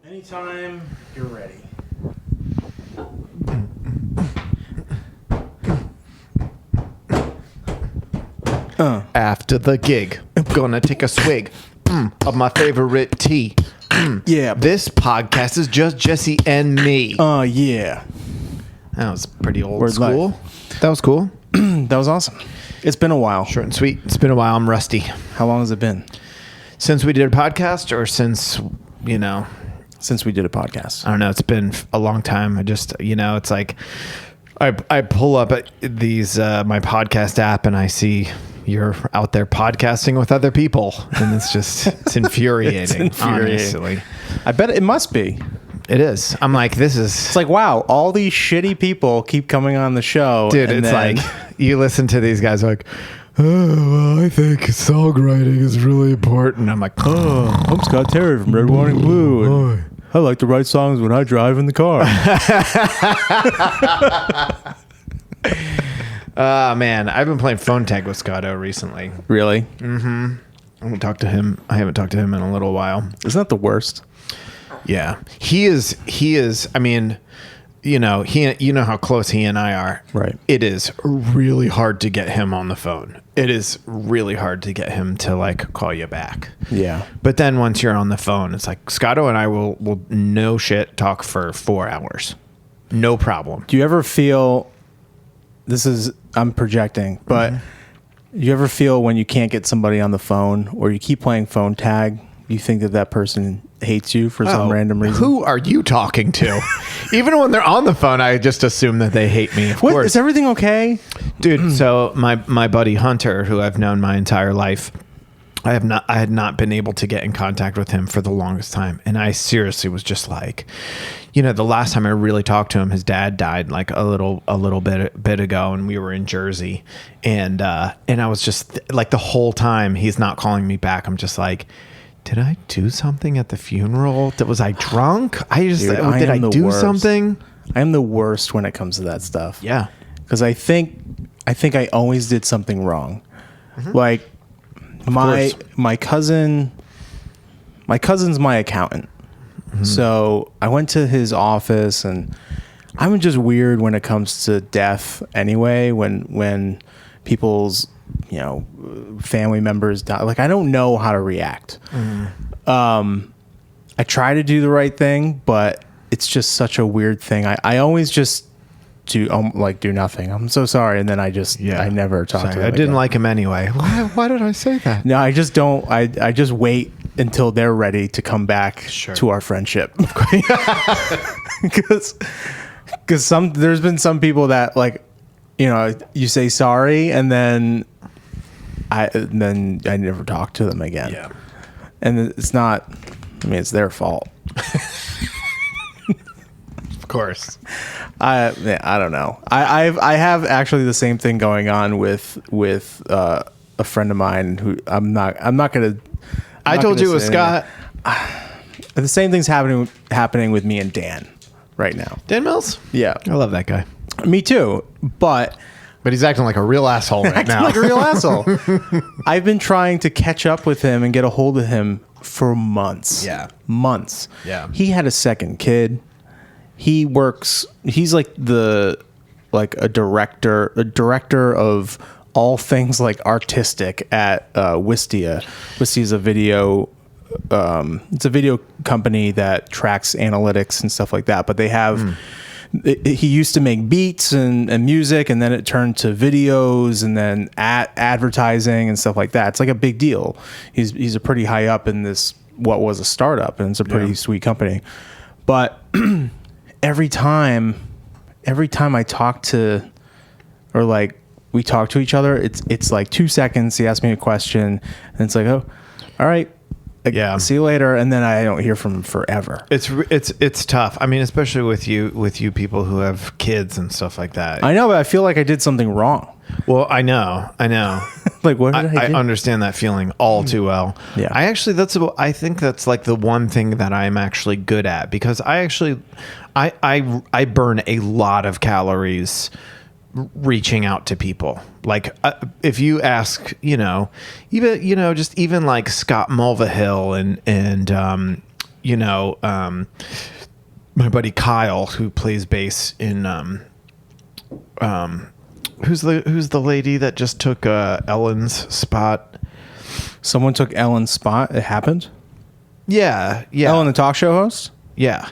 Anytime you're ready. After the gig, I'm gonna take a swig of my favorite tea. Yeah. This podcast is just Jesse and me. Yeah. That was pretty old Word school. That was cool. That was awesome. It's been a while. Short and sweet. It's been a while. I'm rusty. How long has it been? Since we did a podcast, or since, Since we did a podcast. I don't know. It's been a long time. I just, it's like I pull up at these my podcast app and I see you're out there podcasting with other people, and it's infuriating. It's infuriating. Honestly. I bet it must be. It is. I'm like, this is... It's like, wow, all these shitty people keep coming on the show. Dude, and it's then, like, you listen to these guys like, oh, well, I think songwriting is really important. I'm like, I'm Scott Terry from Red, White, and Blue. And I like to write songs when I drive in the car. Man, I've been playing phone tag with Scotto recently. Really? Mm-hmm. I haven't talked to him in a little while. Isn't that the worst? Yeah. He is, I mean, you know how close he and I are. Right. It is really hard to get him on the phone. It is really hard to get him to like call you back. Yeah. But then once you're on the phone, it's like Scotto and I will no shit talk for 4 hours. No problem. Do you ever feel, I'm projecting, but do you ever feel when you can't get somebody on the phone or you keep playing phone tag, you think that person hates you for some random reason? Who are you talking to? Even when they're on the phone, I just assume that they hate me. Of What, course. is everything okay? Dude, so my buddy Hunter, who I've known my entire life, I had not been able to get in contact with him for the longest time. And I seriously was just like, the last time I really talked to him, his dad died like a little bit ago, and we were in Jersey. And I was just like, the whole time he's not calling me back, I'm just like, did I do something at the funeral? Was I drunk? Did I do something? I am the worst when it comes to that stuff. Yeah. Because I think I always did something wrong. Mm-hmm. Like my cousin's my accountant. Mm-hmm. So I went to his office, and I'm just weird when it comes to death anyway, when people's family members die. Like, I don't know how to react. I try to do the right thing, but it's just such a weird thing. I always just do nothing. I'm so sorry, and then I never talk to them. I didn't like him anyway. Why did I say that? No, I just don't. I just wait until they're ready to come back to our friendship. Because there's been some people that you say sorry, and then I never talk to them again. Yeah. And it's not, it's their fault. Of course. I don't know. I have actually the same thing going on with a friend of mine who I'm not gonna. I told you it was Scott. The same thing's happening with me and Dan right now. Dan Mills? Yeah. I love that guy. Me too. But he's acting like a real asshole right now. Like a real asshole. I've been trying to catch up with him and get a hold of him for months. Yeah. Months. Yeah. He had a second kid. He's like a director of all things like artistic at Wistia. Wistia is a video company that tracks analytics and stuff like that, but they have he used to make beats and music, and then it turned to videos and then advertising and stuff like that. It's like a big deal. He's a pretty high up in this, what was a startup, and it's a pretty sweet company. But every time I talk to, or like we talk to each other, it's like 2 seconds. He asks me a question, and it's like, oh, all right. See you later, and then I don't hear from him forever. It's tough. I mean, especially with you people who have kids and stuff like that. I know, but I feel like I did something wrong. Well, I know. Like, what did I do? I understand that feeling all too well. Yeah. I think that's like the one thing that I'm actually good at, because I burn a lot of calories reaching out to people. Like if you ask, even like Scott Mulvihill and my buddy Kyle, who plays bass in who's the lady that just took Ellen's spot? Someone took Ellen's spot. It happened. Yeah. Ellen, the talk show host. Yeah.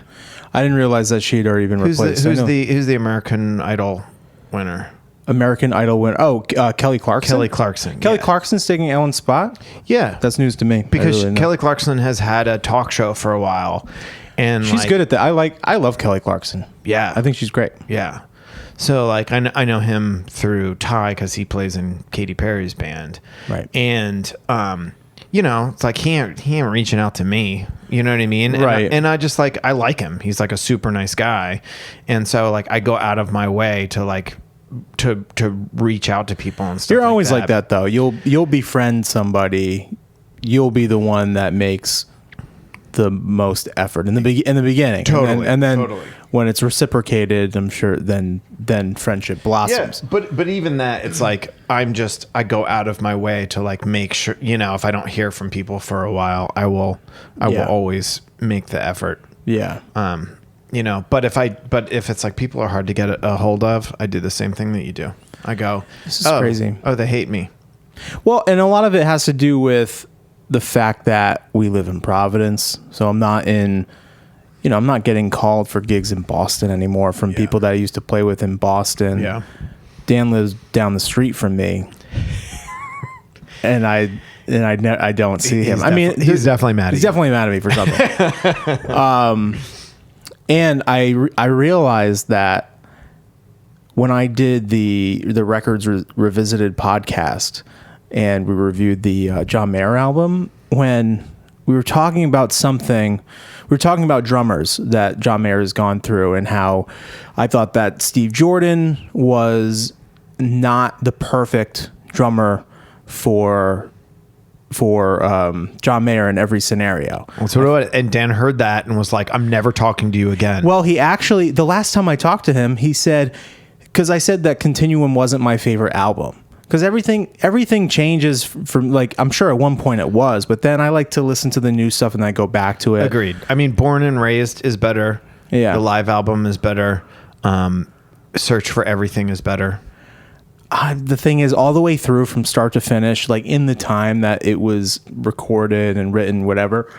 I didn't realize that she'd already been replaced. Who's the American Idol winner? American Idol winner. Oh, Kelly Clarkson. Kelly Clarkson's taking Ellen's spot. Yeah, that's news to me because Kelly Clarkson has had a talk show for a while, and she's good at that. I love Kelly Clarkson. Yeah, I think she's great. Yeah, so like I know him through Ty because he plays in Katy Perry's band, right? And it's like he ain't reaching out to me. You know what I mean? Right. And I just I like him. He's like a super nice guy. And so like I go out of my way to like to reach out to people and stuff. You're always like that though. You'll befriend somebody. You'll be the one that makes the most effort in the beginning. Totally. And then when it's reciprocated, I'm sure then friendship blossoms. Yeah, but even that, it's like I go out of my way to like make sure, if I don't hear from people for a while, I will always make the effort. Yeah. But if it's like people are hard to get a hold of, I do the same thing that you do. I go, this is crazy. Oh, they hate me. Well, and a lot of it has to do with the fact that we live in Providence. So I'm not getting called for gigs in Boston anymore from people that I used to play with in Boston. Yeah. Dan lives down the street from me. and I don't see him. He's definitely mad at you. He's definitely mad at me for something. And I realized that when I did the Records Revisited podcast and we reviewed the John Mayer album, when we were talking about drummers that John Mayer has gone through and how I thought that Steve Jordan was not the perfect drummer for John Mayer in every scenario. And Dan heard that and was like, I'm never talking to you again. Well, he actually, the last time I talked to him, he said, because I said that Continuum wasn't my favorite album. Because everything changes from, like, I'm sure at one point it was, but then I like to listen to the new stuff and I go back to it. Agreed. I mean, Born and Raised is better. Yeah. The live album is better. Search for Everything is better. The thing is, all the way through from start to finish, like in the time that it was recorded and written, whatever,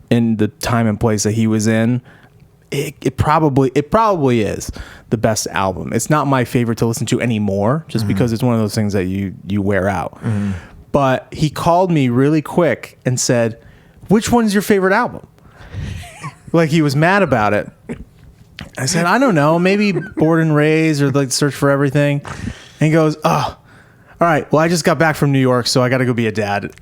in the time and place that he was in, it probably is the best album. It's not my favorite to listen to anymore, just because it's one of those things that you wear out. Mm-hmm. But he called me really quick and said, "Which one's your favorite album?" Like he was mad about it. I said, "I don't know, maybe Born and Raised or like Search for Everything." And he goes, "Oh, all right. Well, I just got back from New York, so I got to go be a dad."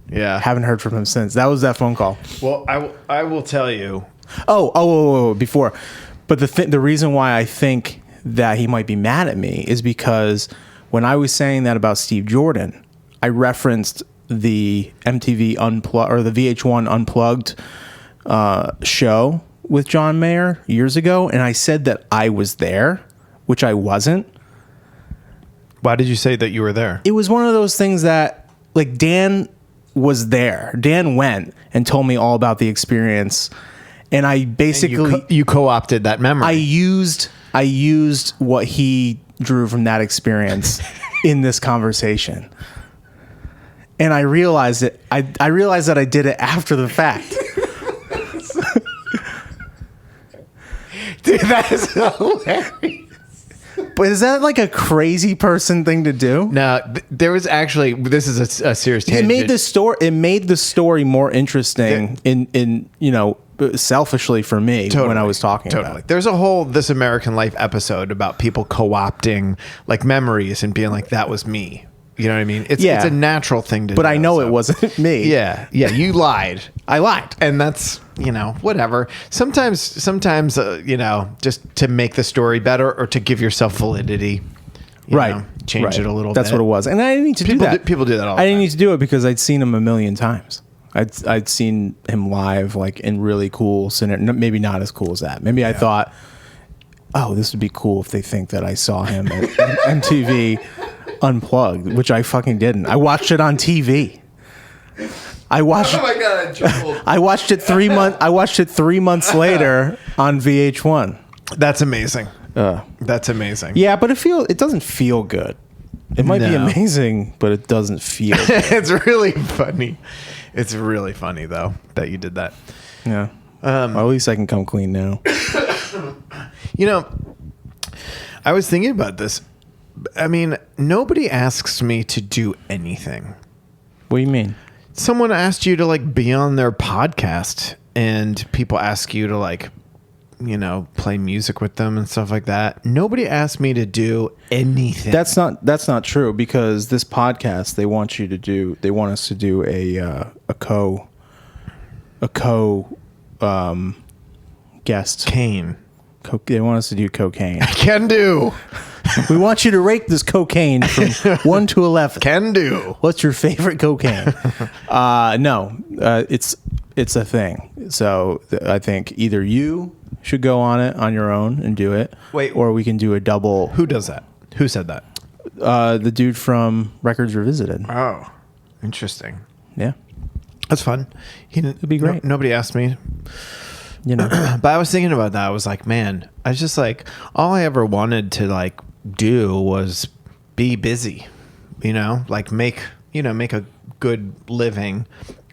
Yeah, haven't heard from him since. That was that phone call. Well, I will tell you. Before. But the reason why I think that he might be mad at me is because when I was saying that about Steve Jordan, I referenced the MTV Unplugged or the VH1 Unplugged show with John Mayer years ago, and I said that I was there, which I wasn't. Why did you say that you were there? It was one of those things that, like, Dan was there. Dan went and told me all about the experience. And I basically... You co-opted that memory. I used what he drew from that experience in this conversation. And I realized it. I realized that I did it after the fact. Dude, that is hilarious. But is that like a crazy person thing to do? No, there was actually... This is a serious tangent. It made the story more interesting in selfishly for me when I was talking about it. There's a whole This American Life episode about people co-opting like memories and being like, that was me. You know what I mean? It's a natural thing to do. But I know it wasn't me. Yeah. Yeah. You lied. I lied. And that's, whatever. Sometimes, just to make the story better or to give yourself validity. Change it a little bit. That's what it was. And I didn't need to do that. People do that all the time. I didn't need to do it because I'd seen him a million times. I'd seen him live, like in really cool scenario. Maybe not as cool as that. Maybe I thought, oh, this would be cool if they think that I saw him at MTV Unplugged, which I fucking didn't. I watched it on TV. I watched. Oh my god, I jumbled. I watched it 3 months. I watched it 3 months later on VH1. That's amazing. That's amazing. Yeah, but it doesn't feel good. It might be No. amazing, but it doesn't feel good. It's really funny. It's really funny though that you did that. Yeah. Well, at least I can come clean now. You know, I was thinking about this. I mean, nobody asks me to do anything. What do you mean? Someone asked you to like be on their podcast, and people ask you to like, you know, play music with them and stuff like that. Nobody asked me to do anything. That's not true, because this podcast they want us to do a co guest. Kane. They want us to do cocaine. Can do. We want you to rate this cocaine from 1 to 11. Can do. What's your favorite cocaine? No, it's a thing. So I think either you should go on it on your own and do it. Wait. Or we can do a double. Who does that? Who said that? The dude from Records Revisited. Oh, interesting. Yeah. That's fun. It'd be great. Nobody asked me. You know. But I was thinking about that. I was like, man, I was just like, all I ever wanted to like do was be busy, you know, like make a good living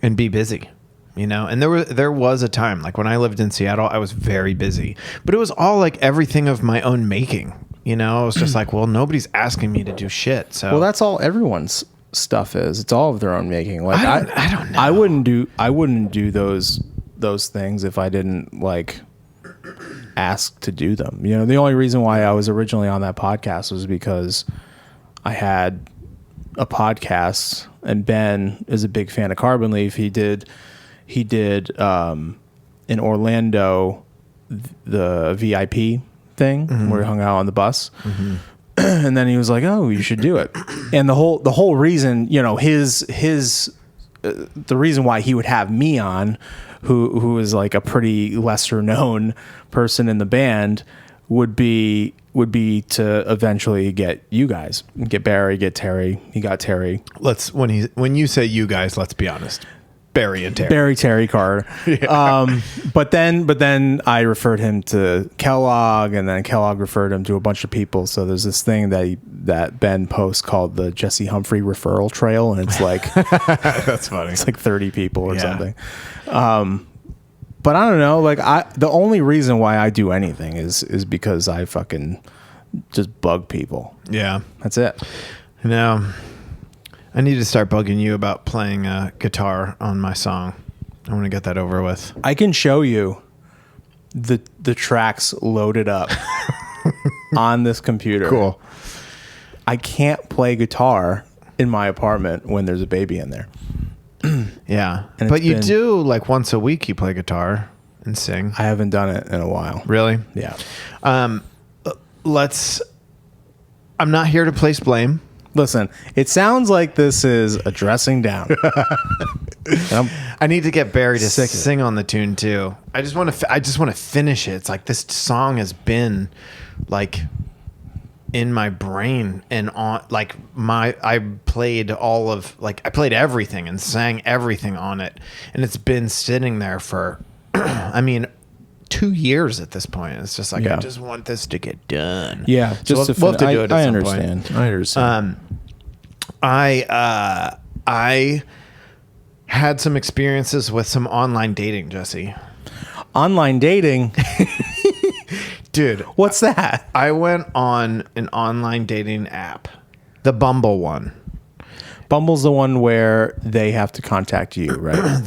and be busy, you know. And there was a time, like when I lived in Seattle, I was very busy, but it was all like everything of my own making, you know. I was just like, well, nobody's asking me to do shit. So Well, that's all everyone's stuff is. It's all of their own making. Like I don't know. I wouldn't do those things if I didn't like ask to do them. You know, the only reason why I was originally on that podcast was because I had a podcast, and Ben is a big fan of Carbon Leaf. He did in Orlando the VIP thing where he hung out on the bus. And then he was like, "Oh, you should do it." And the whole reason, you know, the reason why he would have me on, who is like a pretty lesser known person in the band, would be to eventually get you guys, get Barry, get Terry. He got Terry. When you say you guys, let's be honest. Barry and Terry. Barry, Terry Carter. Yeah. But then I referred him to Kellogg, and then Kellogg referred him to a bunch of people. So there's this thing that Ben posts called the Jesse Humphrey referral trail, and it's like That's funny. it's like 30 people or something. But I don't know. Like the only reason why I do anything is because I fucking just bug people. Yeah. That's it. No. I need to start bugging you about playing guitar on my song. I want to get that over with. I can show you the tracks loaded up on this computer. Cool. I can't play guitar in my apartment when there's a baby in there. Yeah. And But it's you been- do, like, once a week you play guitar and sing. I haven't done it in a while. Really? Yeah. I'm not here to place blame. Listen, it sounds like this is a dressing down. I need to get Barry to Sick of it. sing on the tune too. I just want to finish it. It's like this song has been like in my brain and on like I played everything and sang everything on it, and it's been sitting there for I mean 2 years at this point. It's just like I just want this to get done. Yeah, So just we'll have to do it at I some understand. point. I understand. I had some experiences with some online dating, Jesse. Online dating. Dude, What's that? I went on an online dating app, the Bumble one. Bumble's the one where they have to contact you, right?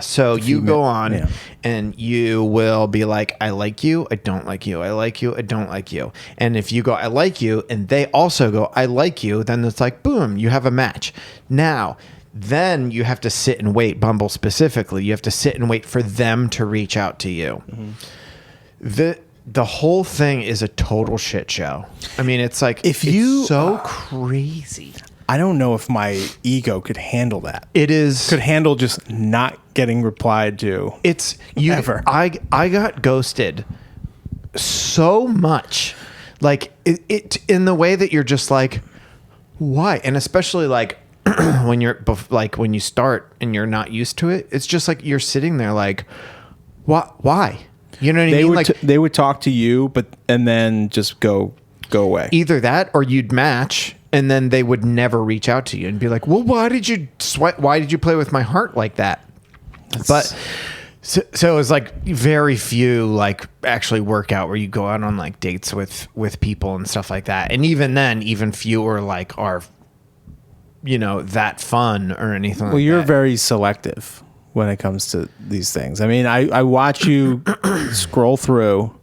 So you go on yeah. and you will be like, I like you, I don't like you, I like you, I don't like you. And if you go, I like you, and they also go, I like you, then it's like, boom, you have a match. Now, then you have to sit and wait, Bumble specifically, you have to sit and wait for them to reach out to you. Mm-hmm. The whole thing is a total shit show. I mean, it's like, it's so crazy. I don't know if my ego could handle that. It is. Could handle just not getting replied to. It's you. Ever. I got ghosted so much, like it in the way that you're just like, why? And especially like when you start and you're not used to it, it's just like you're sitting there like, why? You know what I mean? They would talk to you, and then just go away. Either that, or you'd match, and then they would never reach out to you and be like, well, why did you play with my heart like that? But so it was like very few like actually work out where you go out on like dates with people and stuff like that. And even then, even fewer like are, that fun or anything like that. Well, you're very selective when it comes to these things. I mean, I watch you scroll through,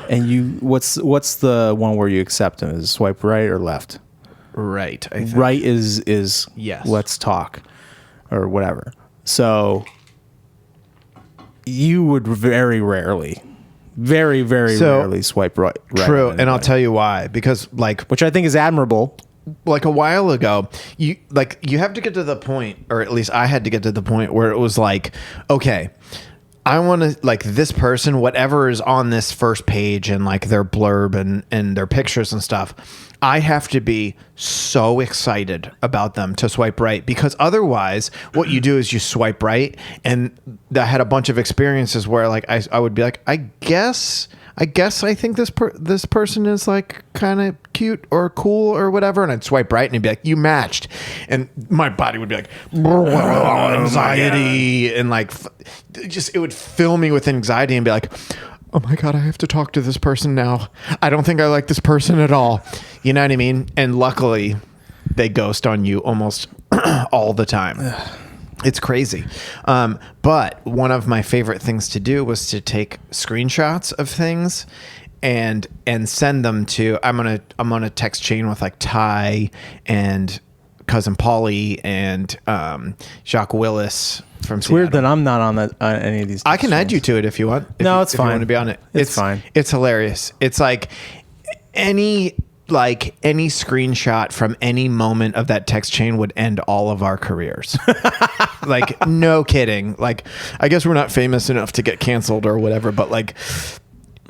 and what's the one where you accept them? Is it swipe right or left? Right. I think. Right is yes. Let's talk or whatever. So you would very rarely swipe right. True. And I'll tell you why, because which I think is admirable. Like a while ago, you have to get to the point, or at least I had to get to the point where it was like, okay, I want to like this person, whatever is on this first page and like their blurb and their pictures and stuff, I have to be so excited about them to swipe right, because otherwise what you do is you swipe right. And I had a bunch of experiences where like I would be like, I guess I think this person is like kind of cute or cool or whatever, and I'd swipe right and it'd be like, you matched, and my body would be like anxiety, and like it would fill me with anxiety and be like, oh my God, I have to talk to this person now. I don't think I like this person at all. You know what I mean? And luckily they ghost on you almost all the time. It's crazy. But one of my favorite things to do was to take screenshots of things and send them to, I'm on a text chain with like Ty and cousin Polly and Jacques Willis from Seattle. Weird that I'm not on any of these. I can add you to it if you want. It's fine. If you want to be on it. It's fine. It's hilarious. It's like any screenshot from any moment of that text chain would end all of our careers. Like, no kidding. Like, I guess we're not famous enough to get canceled or whatever, but like,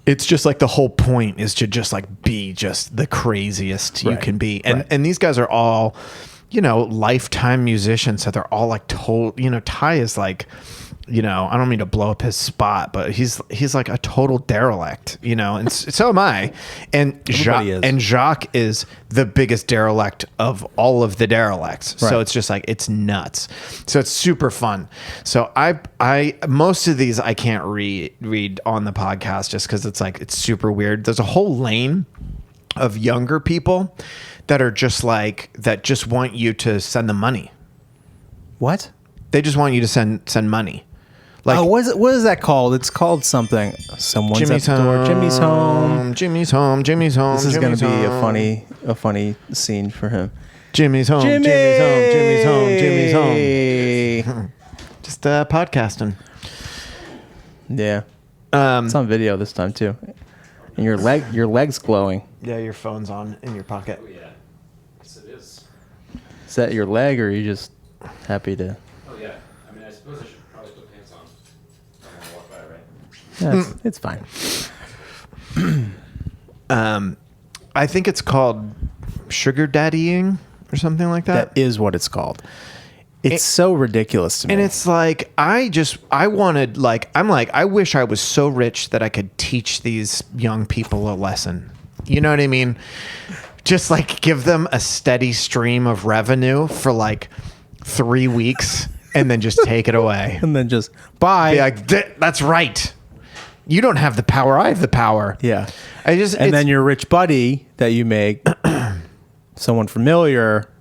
it's just like the whole point is to just like be just the craziest you can be. And these guys are all, lifetime musicians. So they're all like Ty is like, I don't mean to blow up his spot, but he's like a total derelict, and so am I. And Jacques is the biggest derelict of all of the derelicts. Right. So it's just like, it's nuts. So it's super fun. So I most of these I can't read on the podcast just because it's like, it's super weird. There's a whole lane of younger people that are just like, that just want you to send them money. What? They just want you to send money. Like, what is that called? It's called something. Someone's Jimmy's at the door. home. Jimmy's home. Jimmy's home. Jimmy's home. This is going to be home. a funny scene for him. Jimmy's home. Jimmy! Jimmy's home. Jimmy's home. Jimmy's home. Just podcasting. Yeah. It's on video this time too. And your leg's glowing. Yeah, your phone's on in your pocket. Oh yeah, yes it is. Is that your leg, or are you just happy to? Oh yeah. I mean, I suppose I should probably put pants on. I want to walk by, right? Yeah, it's fine. I think it's called sugar daddying or something like that. That is what it's called. It's so ridiculous to me. And it's like, I wish I was so rich that I could teach these young people a lesson. You know what I mean? Just like give them a steady stream of revenue for like 3 weeks and then just take it away. And then just bye. Be like, that's right. You don't have the power. I have the power. Yeah. And then your rich buddy that you make, someone familiar,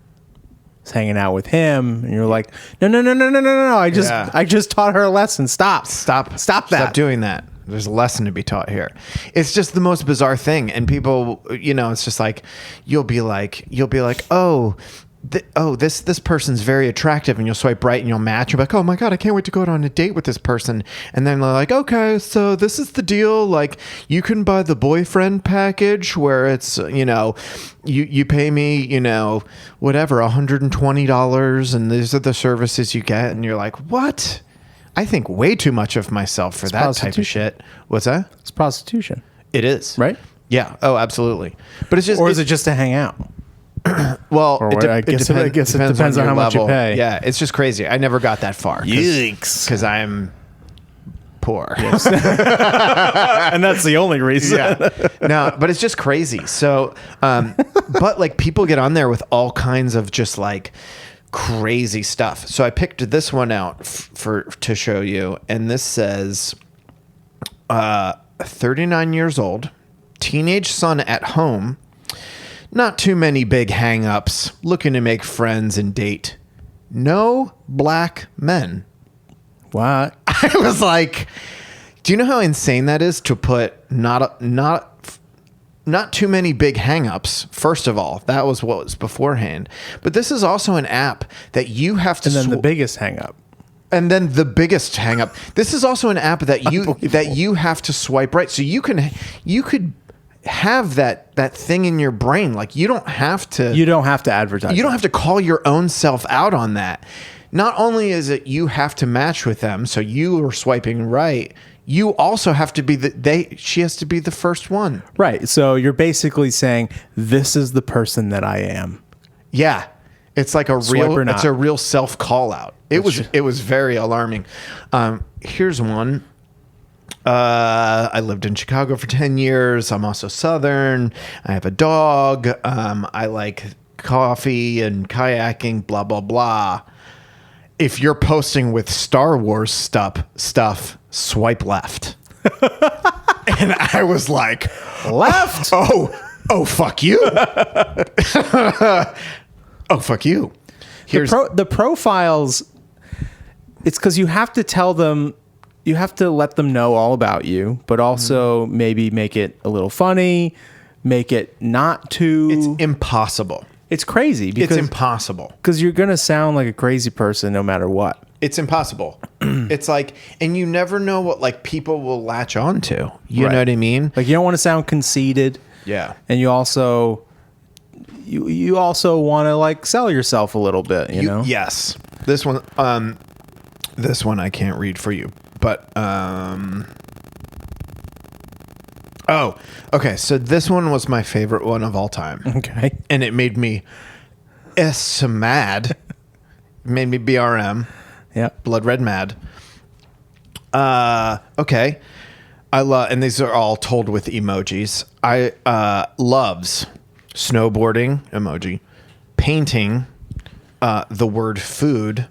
is hanging out with him, and you're like, no. I just taught her a lesson. Stop that. Stop doing that. There's a lesson to be taught here. It's just the most bizarre thing. And people, it's just like, you'll be like, this person's very attractive, and you'll swipe right and you'll match. You're like, oh my God, I can't wait to go on a date with this person. And then they're like, okay, so this is the deal. Like, you can buy the boyfriend package where it's, you pay me, whatever, $120, and these are the services you get. And you're like, what? I think way too much of myself for that type of shit. What's that? It's prostitution. It is. Right? Yeah. Oh, absolutely. But it's just, or is it just to hang out? Well, Or I guess it depends on your how much you level. pay. Yeah, it's just crazy. I never got that far. Yikes. Because I'm poor. And that's the only reason. Yeah. No, but it's just crazy. So, but like people get on there with all kinds of just like crazy stuff. So I picked this one out to show you, and this says, 39 years old, teenage son at home, not too many big hang-ups, looking to make friends and date. No black men. What? I was like, do you know how insane that is to put not too many big hangups? First of all, that was what was beforehand. But this is also an app that you have to. And then the biggest hang up. And then the biggest hang up. This is also an app that you have to swipe right. So you could have that thing in your brain. Like you don't have to advertise. You don't have to call your own self out on that. Not only is it you have to match with them, so you are swiping right, you also have to be she has to be the first one. Right. So you're basically saying, this is the person that I am. Yeah. It's like it's a real self call out. It was very alarming. Here's one. I lived in Chicago for 10 years. I'm also Southern. I have a dog. I like coffee and kayaking, blah, blah, blah. If you're posting with Star Wars stuff, swipe left. And I was like, left? Oh, fuck you. Oh, fuck you. Here's The profiles, it's because you have to tell them, you have to let them know all about you, but also maybe make it a little funny, make it not too... It's impossible. It's crazy. It's impossible. Because you're going to sound like a crazy person no matter what. It's impossible. It's like, and you never know what like people will latch on to. You know what I mean? Like you don't want to sound conceited. Yeah. And you also... You also want to like sell yourself a little bit, you know? Yes. This one I can't read for you, but oh, okay. So this one was my favorite one of all time. Okay. And it made me mad. It made me BRM. Yeah. Blood red mad. Okay. I love, and these are all told with emojis. Loves snowboarding emoji, painting, the word food,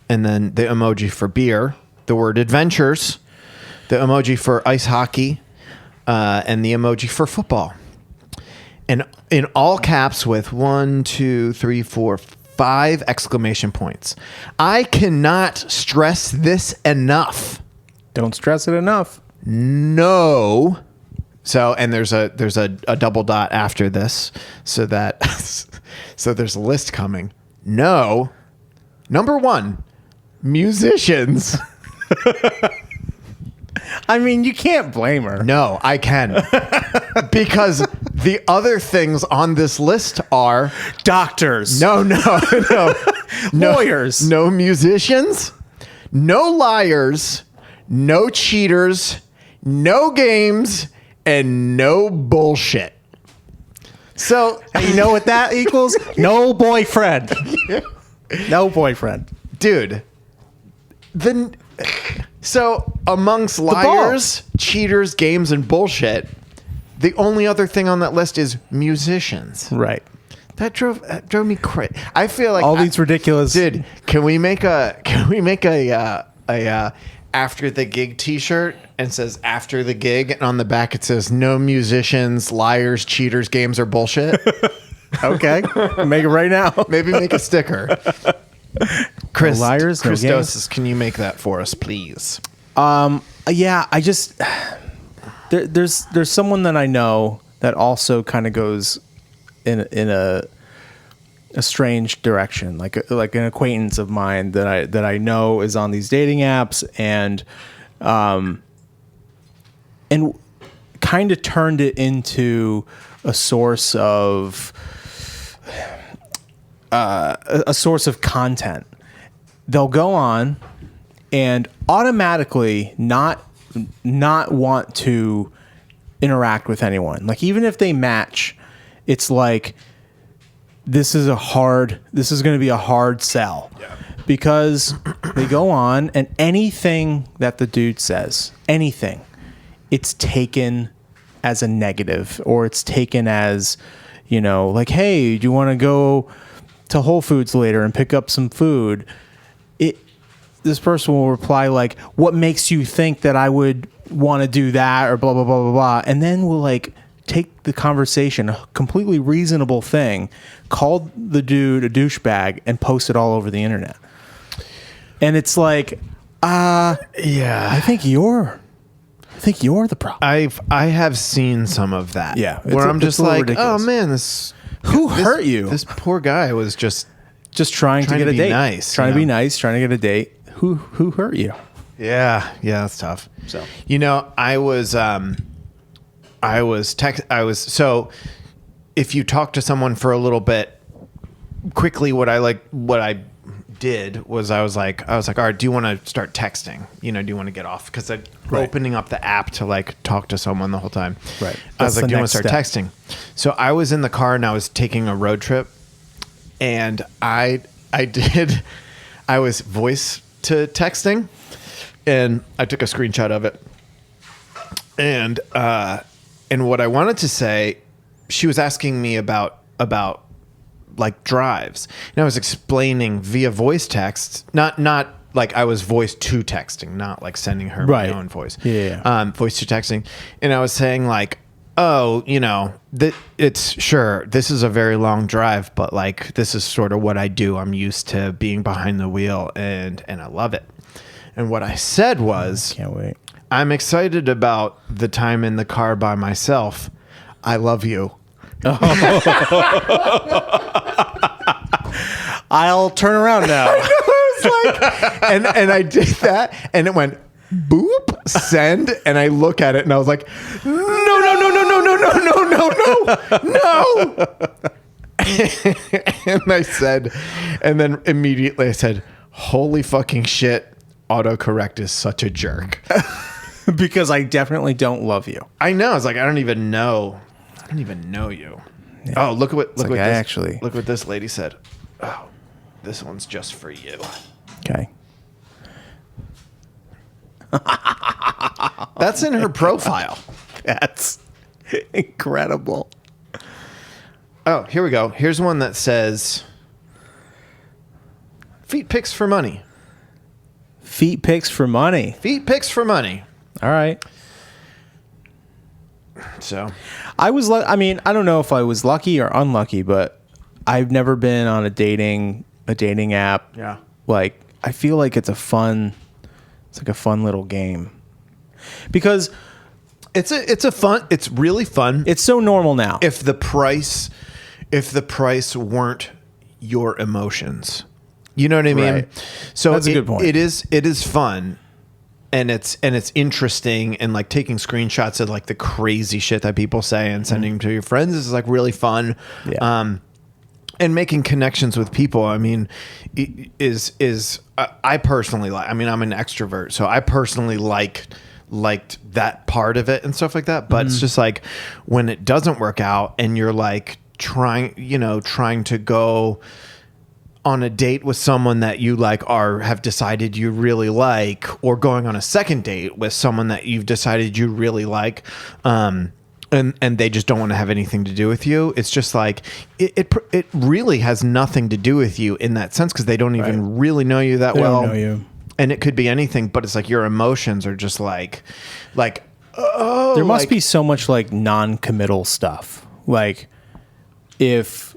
and then the emoji for beer, the word adventures, the emoji for ice hockey, and the emoji for football. And in all caps with 1, 2, 3, 4, 5 exclamation points. I cannot stress this enough. Don't stress it enough. No. So, and there's a double dot after this, so that so there's a list coming. No. Number 1, musicians. I mean, you can't blame her. No, I can. Because the other things on this list are Doctors. no. Lawyers. No musicians, no liars, no cheaters, no games, and no bullshit. So, You know what that equals? No boyfriend. No boyfriend. dude, so amongst liars, cheaters, games, and bullshit, the only other thing on that list is musicians. Right. That drove me crazy. I feel like All these ridiculous. Dude, can we make a after the gig t-shirt and says after the gig, and on the back it says no musicians, liars, cheaters, games, or bullshit? Okay. Make it right now. Maybe make a sticker. Chris, No liars, no Christos, can you make that for us, please? Yeah, I just there's someone that I know that also kind of goes in a strange direction, like an acquaintance of mine that I know is on these dating apps and kind of turned it into a source of content. They'll go on and automatically not want to interact with anyone. Like even if they match, it's like this is going to be a hard sell. Yeah. Because they go on and anything that the dude says, anything, it's taken as a negative, or it's taken as, like, hey, do you want to go to Whole Foods later and pick up some food? This person will reply like, what makes you think that I would want to do that, or blah, blah, blah, blah, blah. And then we'll like take the conversation, a completely reasonable thing, call the dude a douchebag and post it all over the internet. And it's like, yeah, I think you're the problem. I have seen some of that. Yeah, where I'm just like, ridiculous. oh man, Who hurt you? This poor guy was just trying to get a be date. nice, trying to be nice, trying to get a date. Who hurt you? Yeah, that's tough. So so if you talk to someone for a little bit, quickly what I did was I was like, all right, do you want to start texting? Do you want to get off? Because I'm opening up the app to like talk to someone the whole time. Right. I was like, do you want to start texting? So I was in the car and I was taking a road trip, and I was voice to texting, and I took a screenshot of it. And what I wanted to say, she was asking me about like drives, and I was explaining via voice text, not like I was voice to texting, not like sending her my own voice. Yeah. Voice to texting. And I was saying like, oh, this is a very long drive, but like, this is sort of what I do. I'm used to being behind the wheel, and I love it. And what I said was, can't wait. I'm excited about the time in the car by myself. I love you. I'll turn around now. I was like, and I did that, and it went boop, send, and I look at it, and I was like, no. And I said, and then immediately I said, holy fucking shit, autocorrect is such a jerk. Because I definitely don't love you. I know. It's like, I don't even know you. Yeah. Oh, look what this lady said. Oh, this one's just for you. Okay. That's in her profile. That's incredible. Oh, here we go. Here's one that says, feet pics for money. Feet pics for money. Feet pics for money. All right. So I don't know if I was lucky or unlucky, but I've never been on a dating app. Yeah. Like, I feel like it's like a fun little game, because it's really fun. It's so normal now. If the price weren't your emotions, you know what I mean? Right. So that's a good point. It is fun. And it's interesting, and like taking screenshots of like the crazy shit that people say and sending to your friends is like really fun. Yeah. And making connections with people. I mean, I personally like. I mean, I'm an extrovert, so I personally liked that part of it and stuff like that. But it's just like when it doesn't work out, and you're like trying to go on a date with someone that you like have decided you really like, or going on a second date with someone that you've decided you really like, and they just don't want to have anything to do with you. It's just like it really has nothing to do with you in that sense, because they don't even really know you that well. Don't know you. And it could be anything, but it's like your emotions are just like there must be so much like non-committal stuff. Like, if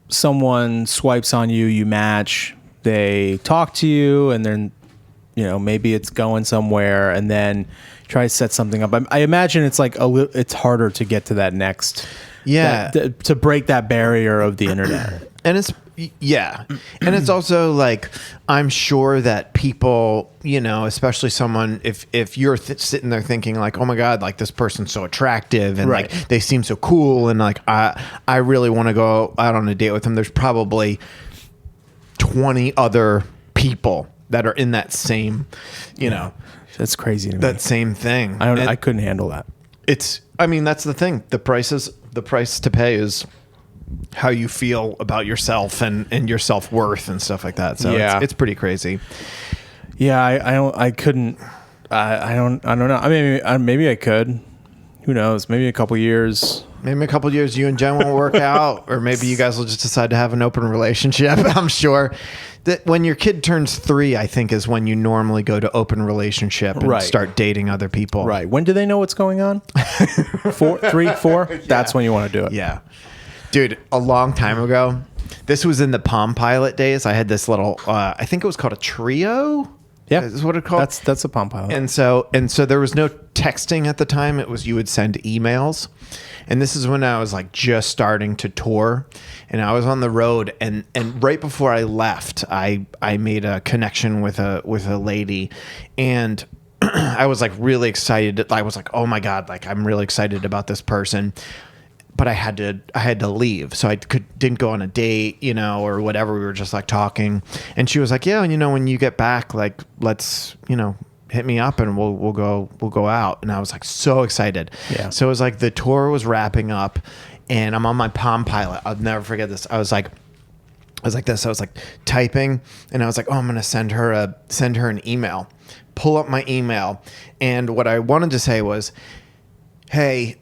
someone swipes on you, you match, they talk to you, and then maybe it's going somewhere, and then try to set something up. I imagine it's like it's harder to get to that next, to break that barrier of the internet. And it's also like, I'm sure that people, especially someone, if you're sitting there thinking like, oh my God, like this person's so attractive, and like they seem so cool, and like I really want to go out on a date with them, there's probably 20 other people that are in that same, That's crazy to me. that same thing. I couldn't handle that. That's the thing. The price to pay is how you feel about yourself and your self-worth and stuff like that. So Yeah. it's pretty crazy. Yeah, I couldn't. I don't know. I mean, maybe I could. Who knows? Maybe a couple years. Maybe a couple of years you and Jen won't work out, or maybe you guys will just decide to have an open relationship. I'm sure that when your kid turns 3, I think is when you normally go to open relationship and Right. start dating other people. Right. When do they know what's going on? 4, 3, 4. That's when you want to do it. Yeah. Dude, a long time ago, this was in the Palm Pilot days. I had this little, I think it was called a trio. Yeah. Is what it called? That's a Palm Pilot. And so there was no texting at the time. It was you would send emails. And this is when I was like just starting to tour, and I was on the road, and right before I left, I made a connection with a lady, and I was like really excited. I was like, oh my God, like I'm really excited about this person. But I had to leave, so I didn't go on a date, or whatever. We were just like talking, and she was like, "Yeah, when you get back, like let's, hit me up and we'll go out." And I was like so excited. Yeah. So it was like the tour was wrapping up, and I'm on my Palm Pilot. I'll never forget this. I was like typing, and I was like, "Oh, I'm gonna send her an email." Pull up my email, and what I wanted to say was, "Hey,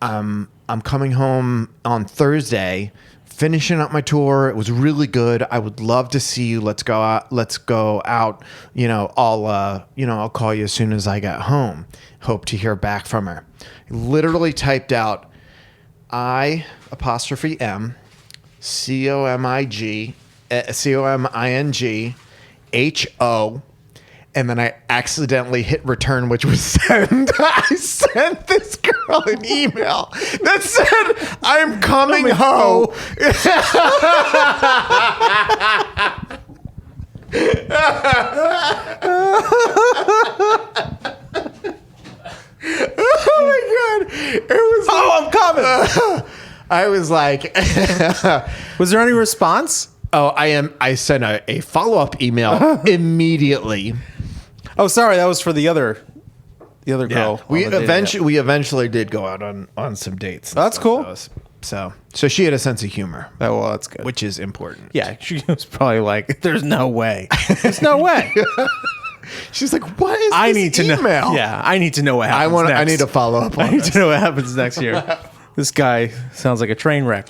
I'm coming home on Thursday, finishing up my tour. It was really good. I would love to see you. Let's go out. I'll call you as soon as I get home. Hope to hear back from her." I literally typed out I''M COMING HO, and then I accidentally hit return, which was send. I sent this girl an email that said, "I'm coming home." Oh my God. It was I'm coming. I was like, Was there any response? I sent a follow-up email immediately. Oh, sorry, that was for the other girl. We on the dating app. we eventually did go out on some dates. That's cool. So she had a sense of humor, Oh, well, that's good. which is important. Yeah, she was probably like, "There's no way. There's no way. She's like, "What is I this need to email?" know. Yeah, I need to know what happens next. I need to follow up on I need this. to know what happens next year. This guy sounds like a train wreck.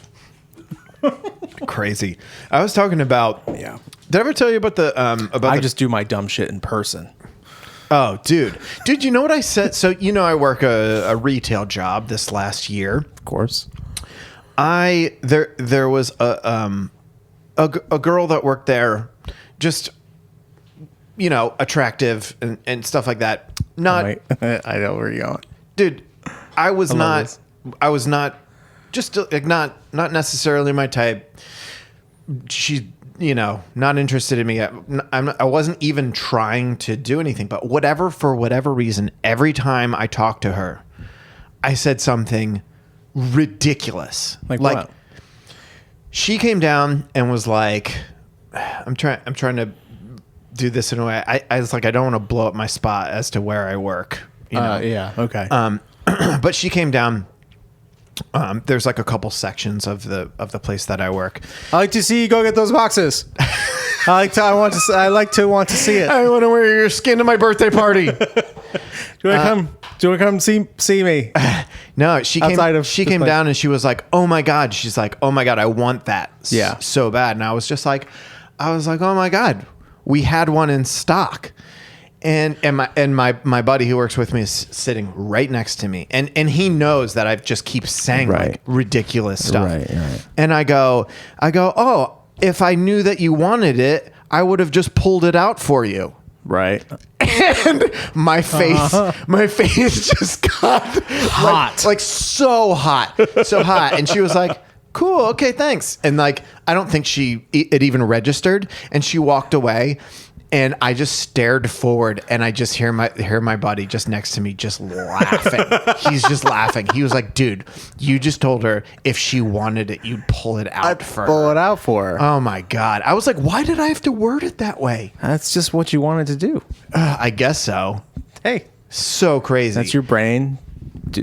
Crazy. I was talking about. Yeah. Did I ever tell you about the I just do my dumb shit in person. Oh, dude, you know what I said? So I work a retail job this last year. Of course. There was a girl that worked there, just attractive and stuff like that. Not, Wait, I know where you're going. dude. I was love not just like not necessarily my type. She's not interested in me. I wasn't even trying to do anything, but for whatever reason, every time I talked to her, I said something ridiculous. Like what? She came down and was like, I'm trying to do this in a way. I was like, I don't want to blow up my spot as to where I work. Yeah. Okay. But she came down. There's like a couple sections of the place that I work. I like to see you go get those boxes. I like to want to see it. I want to wear your skin to my birthday party. Do you want to come see me? No, she Outside came. of She this came place. down and she was like, "Oh my God!" She's like, "Oh my God, I want that Yeah. so bad." And I was just like, "Oh my God, we had one in stock." And my buddy who works with me is sitting right next to me, and he knows that I just keep saying Right. like ridiculous stuff. Right. And I go, "Oh, if I knew that you wanted it, I would have just pulled it out for you." Right. And my face just got Hot. like so hot. And she was like, "Cool, okay, thanks." And like, I don't think it even registered. And she walked away, and I just stared forward, and I just hear my buddy just next to me just laughing. He's just laughing. He was like, "Dude, you just told her if she wanted it, you'd pull it out for her." Pull it out for her. Oh my God. I was like, why did I have to word it that way? That's just what you wanted to do. I guess so. Hey, So crazy. that's your brain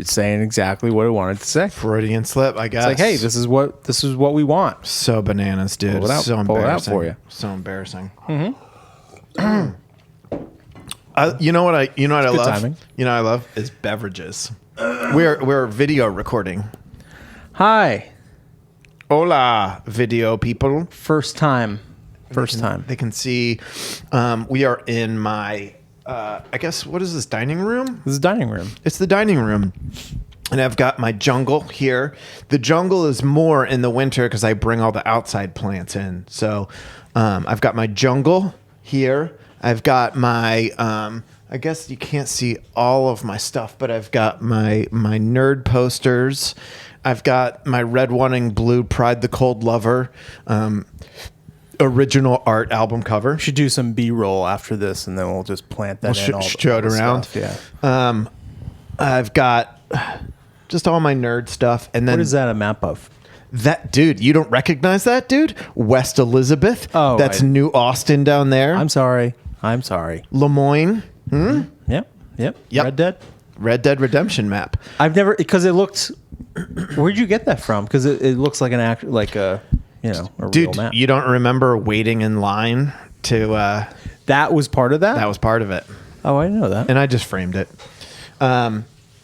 saying exactly what it wanted to say. Freudian slip, I guess. It's like, hey, this is what we want. So bananas, dude. Pull it out- so pull it out embarrassing for you. So embarrassing. You know what I love? timing. You know what I love is beverages. We're video recording. Hi, Hola, video people. first time. They can see. We are in my. I guess what is this dining room? This is dining room. It's the dining room. And I've got my jungle here. The jungle is more in the winter because I bring all the outside plants in. So I've got my jungle here. I've got my, I guess you can't see all of my stuff, but I've got my nerd posters. I've got my red, wanting blue Pride the Cold Lover original art album cover. We should do some B-roll after this, and then we'll just plant that in all show it all the around. stuff, Yeah. I've got just all my nerd stuff. And then What is that a map of? that dude, you don't recognize that dude? West Elizabeth. Oh, that's New Austin down there. I'm sorry. Lemoyne. Yep. Yep. Red Dead Redemption map. I've never, because it looked. Where'd you get that from? Because it looks like a real Dude, map. you don't remember waiting in line to That was part of that. that was part of it. Oh, I didn't know that. And I just framed it.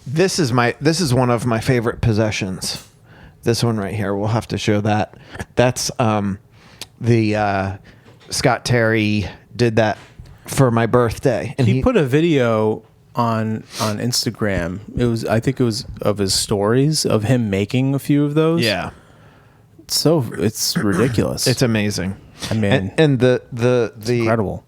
This is one of my favorite possessions. This one right here. We'll have to show that. That's the Scott Terry did that for my birthday, and He put a video on Instagram. I think it was of his stories of him making a few of those. yeah, So it's ridiculous. it's amazing. I mean, And the incredible.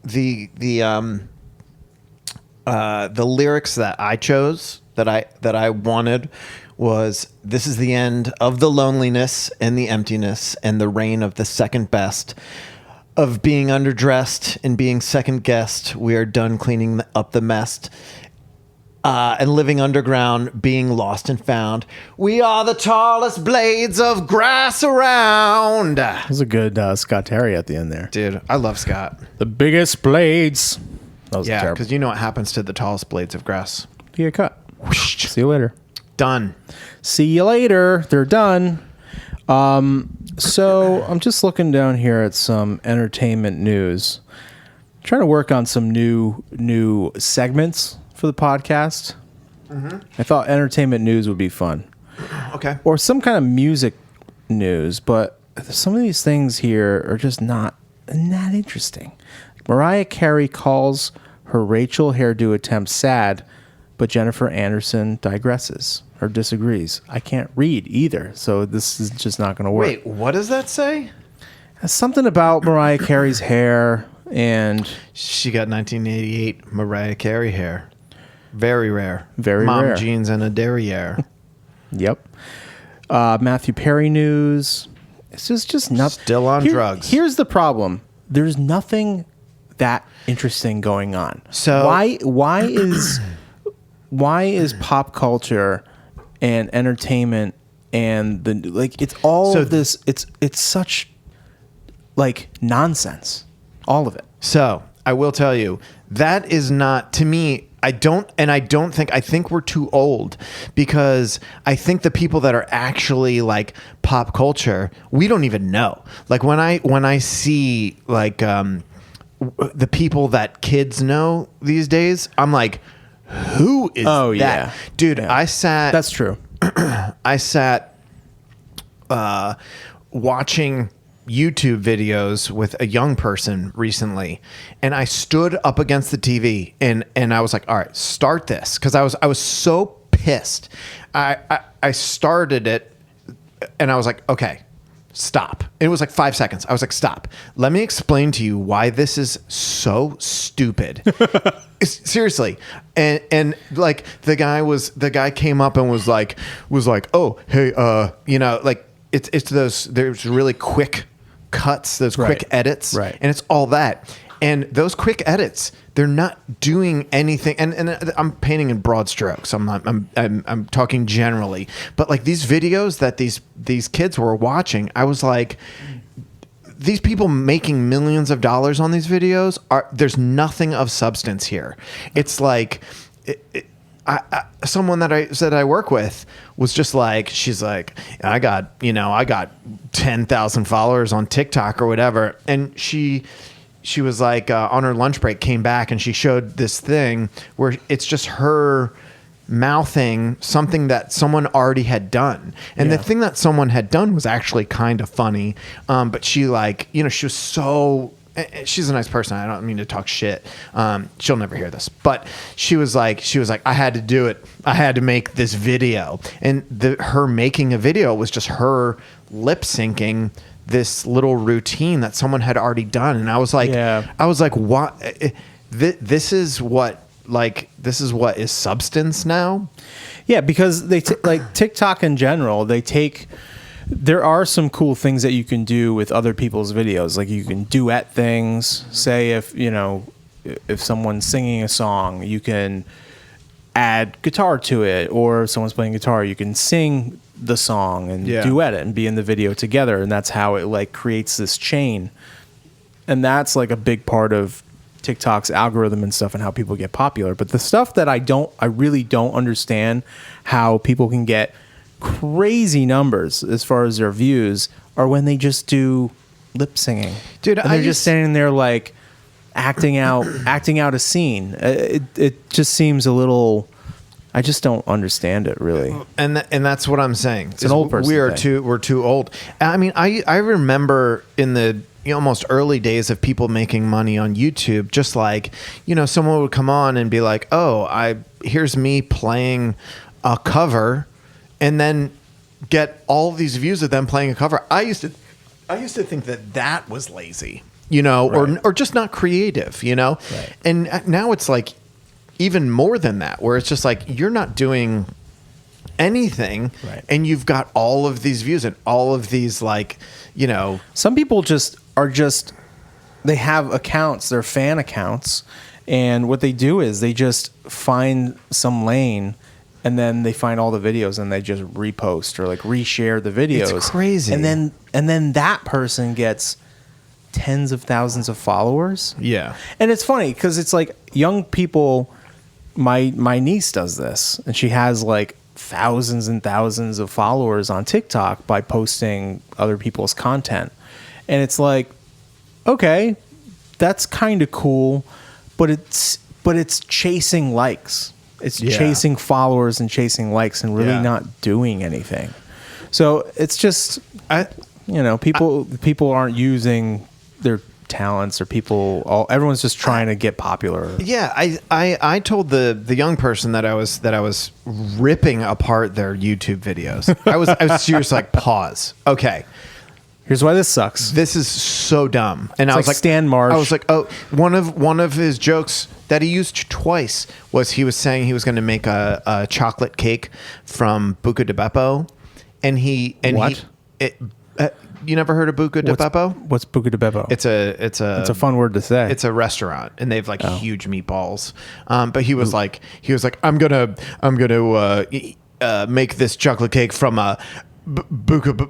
The lyrics that I chose that I wanted was, "This is the end of the loneliness and the emptiness and the reign of the second best, of being underdressed and being second guessed. We are done cleaning up the mess. And living underground, being lost and found. We are the tallest blades of grass around." That was a good Scott Terry at the end there. Dude, I love Scott. The biggest blades. That was Yeah, terrible. because you know what happens to the tallest blades of grass. You get cut. See you later. Done. See you later. They're done. So I'm just looking down here at some entertainment news. Trying to work on some new segments for the podcast. I thought entertainment news would be fun, Okay. or some kind of music news. But some of these things here are just not interesting. Mariah Carey calls her Rachel hairdo attempt sad, but Jennifer Anderson digresses or disagrees. I can't read either, so this is just not going to work. Wait, what does that say? Something about Mariah Carey's hair, and She got 1988 Mariah Carey hair. Very rare. Very Mom rare. jeans and a derriere. yep. Matthew Perry news. It's just nothing. Still on drugs. Here's the problem. There's nothing that interesting going on. So- why is pop culture and entertainment and it's all So- of this, it's such like nonsense. All of it. So I will tell you, that is not, to me, I think we're too old, because I think the people that are actually like pop culture, we don't even know. Like when I see like the people that kids know these days, I'm like, who is Oh, that? yeah. Dude, Yeah. That's true. I sat watching YouTube videos with a young person recently, and I stood up against the TV and I was like, all right, start this, because I was so pissed. I started it and I was like, okay, stop. It was like 5 seconds. I was like, stop. Let me explain to you why this is so stupid. Seriously. And like the guy came up and was like, oh, hey, like it's there's really quick cuts, those quick Right. edits. Right. And it's all that. And those quick edits, they're not doing anything. And I'm painting in broad strokes. I'm talking generally. But like these videos that these kids were watching, I was like, these people making millions of dollars on these videos there's nothing of substance here. It's like someone that I work with was just like, she's like, I got 10,000 followers on TikTok or whatever. And she was like, on her lunch break, came back and she showed this thing where it's just her mouthing something that someone already had done. And the thing that someone had done was actually kind of funny. But she like, she was so, she's a nice person. I don't mean to talk shit. She'll never hear this, but she was like, I had to do it. I had to make this video. And her making a video was just her lip syncing this little routine that someone had already done. And I was like, what? This is what is substance now. Yeah. Because they like TikTok in general, there are some cool things that you can do with other people's videos. Like you can duet things. Say if someone's singing a song, you can add guitar to it, or if someone's playing guitar, you can sing the song and duet it and be in the video together. And that's how it like creates this chain. And that's like a big part of TikTok's algorithm and stuff and how people get popular. But the stuff that I really don't understand how people can get crazy numbers as far as their views are when they just do lip singing. Dude, and they're just standing there like acting out a scene. It just seems a little, I just don't understand it really. And that's what I'm saying. It's an old person We're too old. I mean, I remember in the almost early days of people making money on YouTube, just like, someone would come on and be like, oh, here's me playing a cover, and then get all of these views of them playing a cover. I used to think that was lazy, Right. or just not creative, Right. And now it's like even more than that, where it's just like you're not doing anything, right. And you've got all of these views and all of these like, Some people they have accounts, they're fan accounts, and what they do is they just find some lane. And then they find all the videos and they just repost or like reshare the videos. It's crazy. And then that person gets tens of thousands of followers. Yeah. And it's funny because it's like young people. My niece does this, and she has like thousands and thousands of followers on TikTok by posting other people's content. And it's like, okay, that's kind of cool, but it's chasing likes. It's chasing followers and chasing likes and really not doing anything. So it's just, people aren't using their talents, or everyone's just trying to get popular. Yeah, I told the young person that I was ripping apart their YouTube videos. I was seriously like, pause. Okay. Here's why this sucks. This is so dumb. And I was like like, Stan Marsh. I was like, oh, one of his jokes that he used twice was he was saying he was going to make a chocolate cake from Buca de Beppo, you never heard of Buca de Beppo? What's Buca de Beppo? It's a fun word to say. It's a restaurant, and they have like huge meatballs. But he was like, I'm gonna make this chocolate cake from a Buca de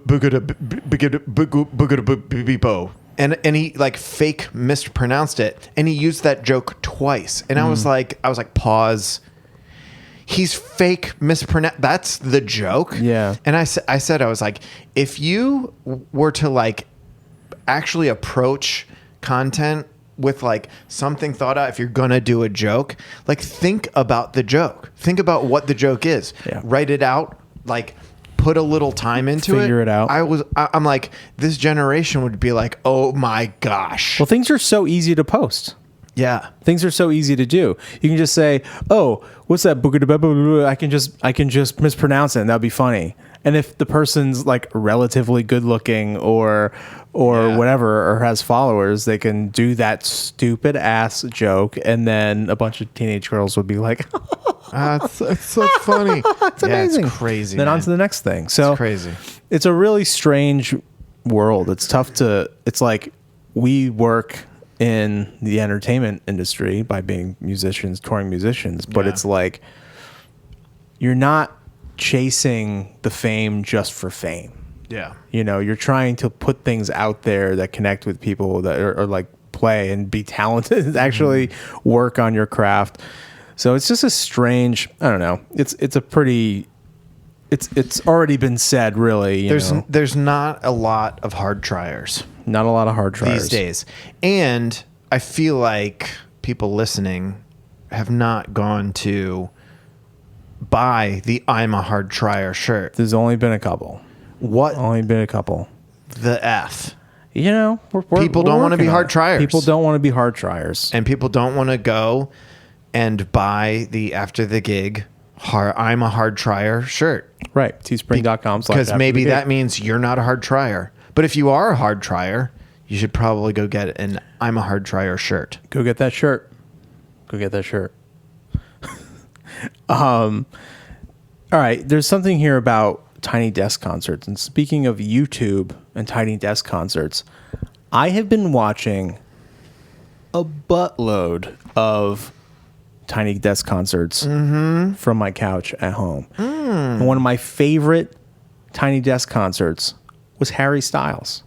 Beppo. And he like fake mispronounced it, and he used that joke twice. And I was like, pause. He's fake mispronounced. That's the joke. Yeah. And I said, I was like, if you were to like actually approach content with like something thought out, if you're going to do a joke, like think about the joke, think about what the joke is, write it out, like put a little time into it. Figure it out. I'm like, this generation would be like, oh my gosh. Well, things are so easy to post. Yeah. Things are so easy to do. You can just say, "Oh, what's that?" I can just mispronounce it, and that'd be funny. And if the person's like relatively good looking or whatever, or has followers, they can do that stupid ass joke, and then a bunch of teenage girls would be like, it's so funny. It's amazing. It's crazy. Then on to the next thing. So it's crazy. It's a really strange world. It's tough to. It's like we work in the entertainment industry by being musicians, touring musicians, but it's like you're not chasing the fame just for fame. Yeah. You're trying to put things out there that connect with people that are like play and be talented, actually work on your craft. So it's just a strange, I don't know. It's a pretty, it's already been said, really. There's not a lot of hard triers Not a lot of hard triers these days. And I feel like people listening have not gone to buy the I'm a hard trier shirt. There's only been a couple. What Only been a couple. the F? People don't wanna be hard triers. People don't want to be hard triers. And people don't want to go and buy the after the gig I'm a hard trier shirt. Right. Teespring.com. Because maybe that means you're not a hard trier. But if you are a hard trier, you should probably go get an I'm a hard trier shirt. Go get that shirt. Go get that shirt. All right. There's something here about Tiny Desk concerts. And speaking of YouTube and Tiny Desk concerts, I have been watching a buttload of Tiny Desk concerts from my couch at home. And one of my favorite Tiny Desk concerts was Harry Styles.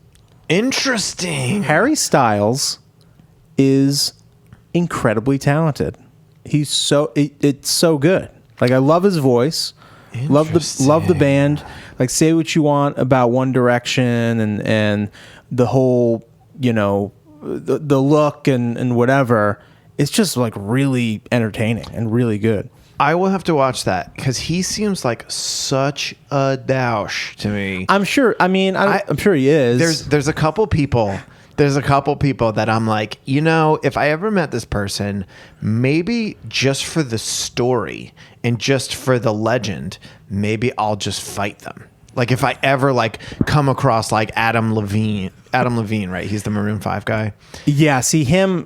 Interesting. Harry Styles is incredibly talented. He's it's so good. Like, I love his voice. Love the band. Like, say what you want about One Direction and the whole, the look and whatever. It's just like really entertaining and really good. I will have to watch that because he seems like such a douche to me. I'm sure. I mean, I'm sure he is. There's a couple people. There's a couple people that I'm like, if I ever met this person, maybe just for the story and just for the legend, maybe I'll just fight them. Like, if I ever come across Adam Levine, right? He's the Maroon 5 guy. Yeah, see him.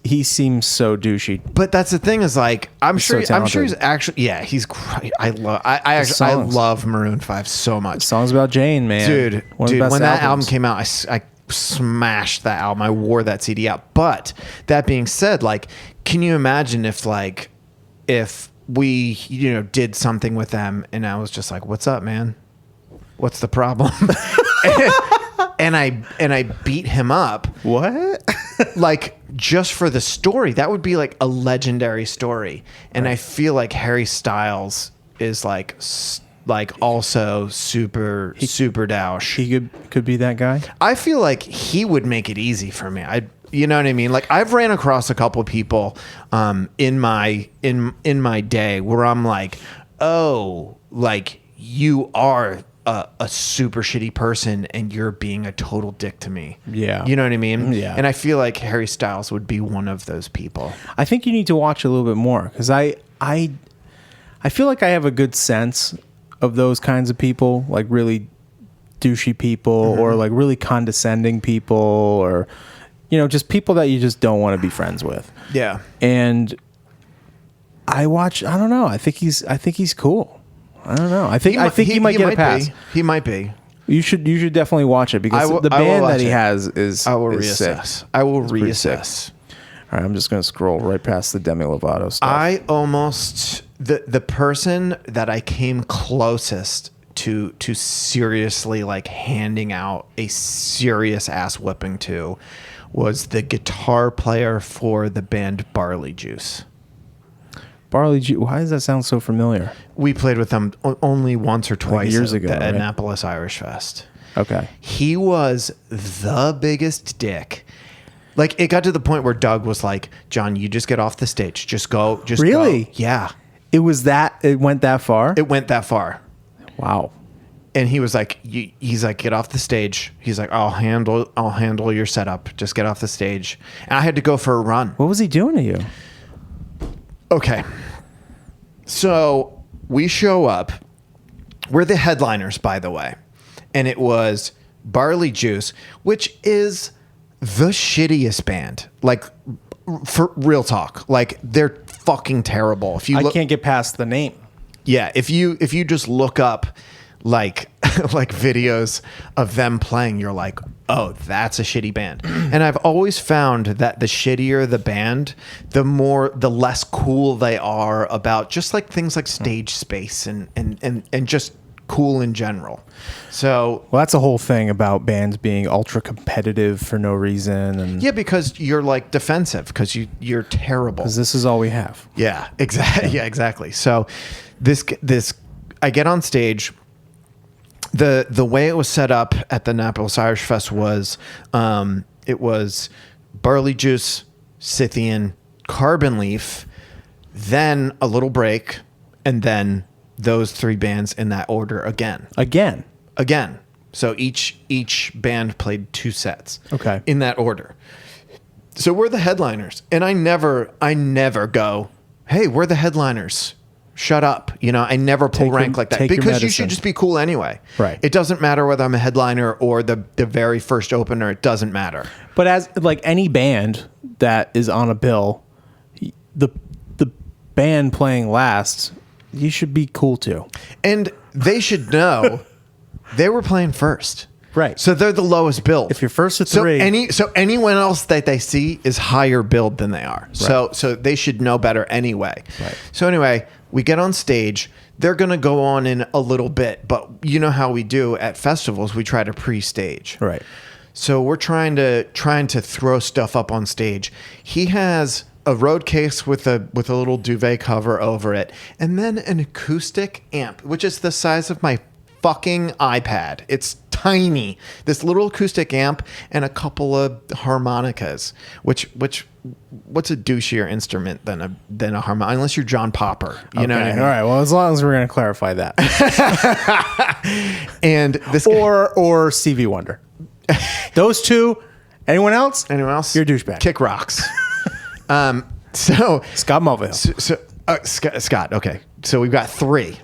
He seems so douchey. But that's the thing is I'm sure talented. he's actually he's great. I love Maroon 5 so much. Songs about Jane, man, dude. One of the best when that album albums. came out, I smashed that album. I wore that CD out. But that being said, can you imagine if we did something with them and I was just like, "What's up, man? What's the problem?" and I beat him up. What? Just for the story, that would be a legendary story. And I feel like Harry Styles is also super douche. He could be that guy. I feel like he would make it easy for me. You know what I mean? I've ran across a couple people in my day where I'm like, oh, you are a super shitty person and you're being a total dick to me. Yeah. You know what I mean? Yeah. And I feel like Harry Styles would be one of those people. I think you need to watch a little bit more because I feel like I have a good sense of those kinds of people, like really douchey people or like really condescending people or, just people that you just don't want to be friends with. Yeah. And I don't know. I think he's cool. I don't know. I think he might get a pass. He might be. You should definitely watch it because the band that he has is. I will is reassess. sick. I will It's pretty reassess. sick. All right, I'm just gonna scroll right past the Demi Lovato stuff. I almost the person that I came closest to seriously handing out a serious ass whipping to was the guitar player for the band Barley Juice. Barley Juice. Why does that sound so familiar? We played with them only once or twice years ago, at right? Annapolis Irish Fest. Okay. He was the biggest dick. It got to the point where Doug was like, "John, you just get off the stage. Just go. Just Really? go." Yeah. It went that far? It went that far. Wow. And he was like, he's like, "Get off the stage." He's like, I'll handle your setup. Just get off the stage." And I had to go for a run. What was he doing to you? Okay. So we show up. We're the headliners, by the way. And it was Barley Juice, which is the shittiest band. For real talk. They're fucking terrible. If you I can't get past the name. Yeah, if you just look up videos of them playing, you're like, oh, that's a shitty band. And I've always found that the shittier the band, the less cool they are about just things like stage space and just cool in general. So Well, that's a whole thing about bands being ultra competitive for no reason, and yeah, because you're like defensive because you're terrible. because this is all we have. Yeah, exactly. Yeah, exactly. So this I get on stage. The way it was set up at the Annapolis Irish Fest was it was barley juice, Scythian, carbon leaf, then a little break, and then those three bands in that order again. Again. So each band played 2 sets. Okay. In that order. So we're the headliners. And I never go, hey, we're the headliners. Shut up. You know, I never pull rank like that take your because you medicine. should just be cool anyway. Right. It doesn't matter whether I'm a headliner or the very first opener. It doesn't matter. But as like any band that is on a bill, the band playing last, you should be cool too. And they should know they were playing first. Right. So they're the lowest billed. If you're first to 3, So anyone else that they see is higher billed than they are. So they should know better anyway. Right. So anyway, we get on stage. They're going to go on in a little bit, but you know how we do at festivals, we try to pre-stage. right. So we're trying to throw stuff up on stage. He has a road case with a little duvet cover over it, and then an acoustic amp, which is the size of my fucking iPad. It's tiny. This little acoustic amp and a couple of harmonicas, which what's a douchier instrument than a harmonica, unless you're John Popper. You know what I mean? All right. Well, as long as we're going to clarify that, And this or Stevie Wonder, those two. Anyone else? anyone else? You're a douchebag. Kick rocks. So Scott Mulvihill. Scott. Okay, so we've got 3,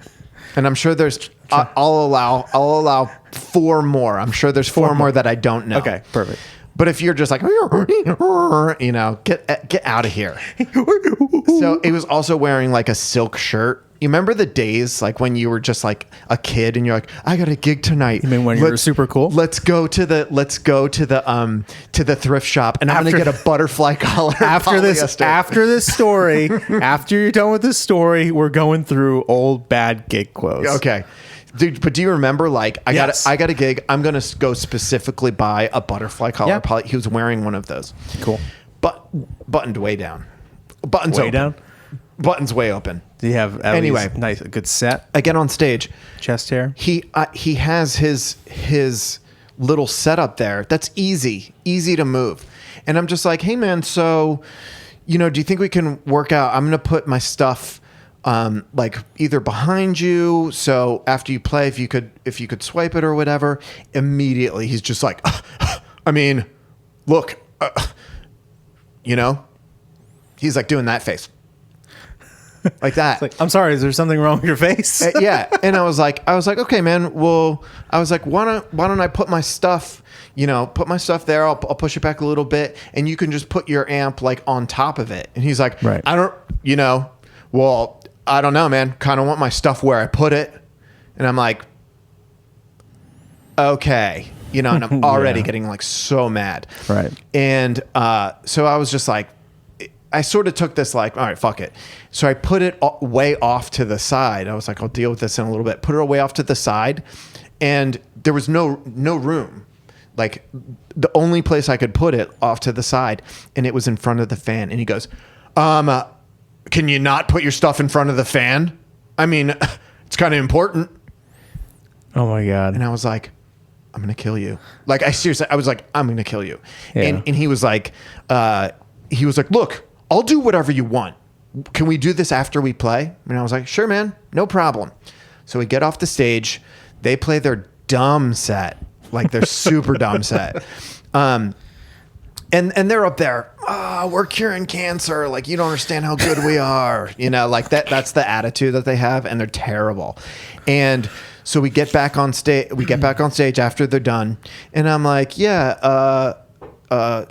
and I'm sure there's. I'll allow 4 more. I'm sure there's 4 more that I don't know. Okay, perfect. But if you're just like, you know, get out of here. So he was also wearing like a silk shirt. You remember the days like when you were just like a kid and you're like, I got a gig tonight. You mean when you were super cool? Let's go to the thrift shop and I'm gonna get a butterfly collar. After this story, after you're done with this story, we're going through old bad gig clothes. Okay. Dude, but do you remember like I Yes. got a gig. I'm gonna go specifically buy a butterfly collar. Yeah. Probably he was wearing one of those. Cool. But buttoned way down. Buttons Way open. down? Buttons way open. Do you have Anyway. nice a good set I get on stage. chest hair? He has his little setup there. That's easy to move. And I'm just like, hey man, so you know, do you think we can work out? I'm gonna put my stuff like either behind you, so after you play, if you could swipe it or whatever. Immediately he's just like, I mean, look, you know, he's like doing that face. Like that. Like, I'm sorry, is there something wrong with your face? Yeah. And I was like, okay, man. Well, I was like, why don't I put my stuff, put my stuff there. I'll push it back a little bit and you can just put your amp like on top of it. And he's like, Right. Well, I don't know, man. Kind of want my stuff where I put it. And I'm like, okay, and I'm already Yeah. getting like so mad. Right. And so I was just like, I sort of took this like, all right, fuck it. So I put it way off to the side. I was like, I'll deal with this in a little bit. Put it way off to the side. And there was no room. Like the only place I could put it off to the side. And it was in front of the fan. And he goes, can you not put your stuff in front of the fan? I mean, it's kind of important. Oh my God. And I was like, I'm going to kill you. Like, I was like, I'm going to kill you. Yeah. And he was like, look, I'll do whatever you want. Can we do this after we play? And I was like, sure, man, no problem. So we get off the stage. They play their dumb set, like their super dumb set. And they're up there, we're curing cancer. Like, you don't understand how good we are. Like that's the attitude that they have. And they're terrible. And so we get back on stage. We get back on stage after they're done. And I'm like, yeah,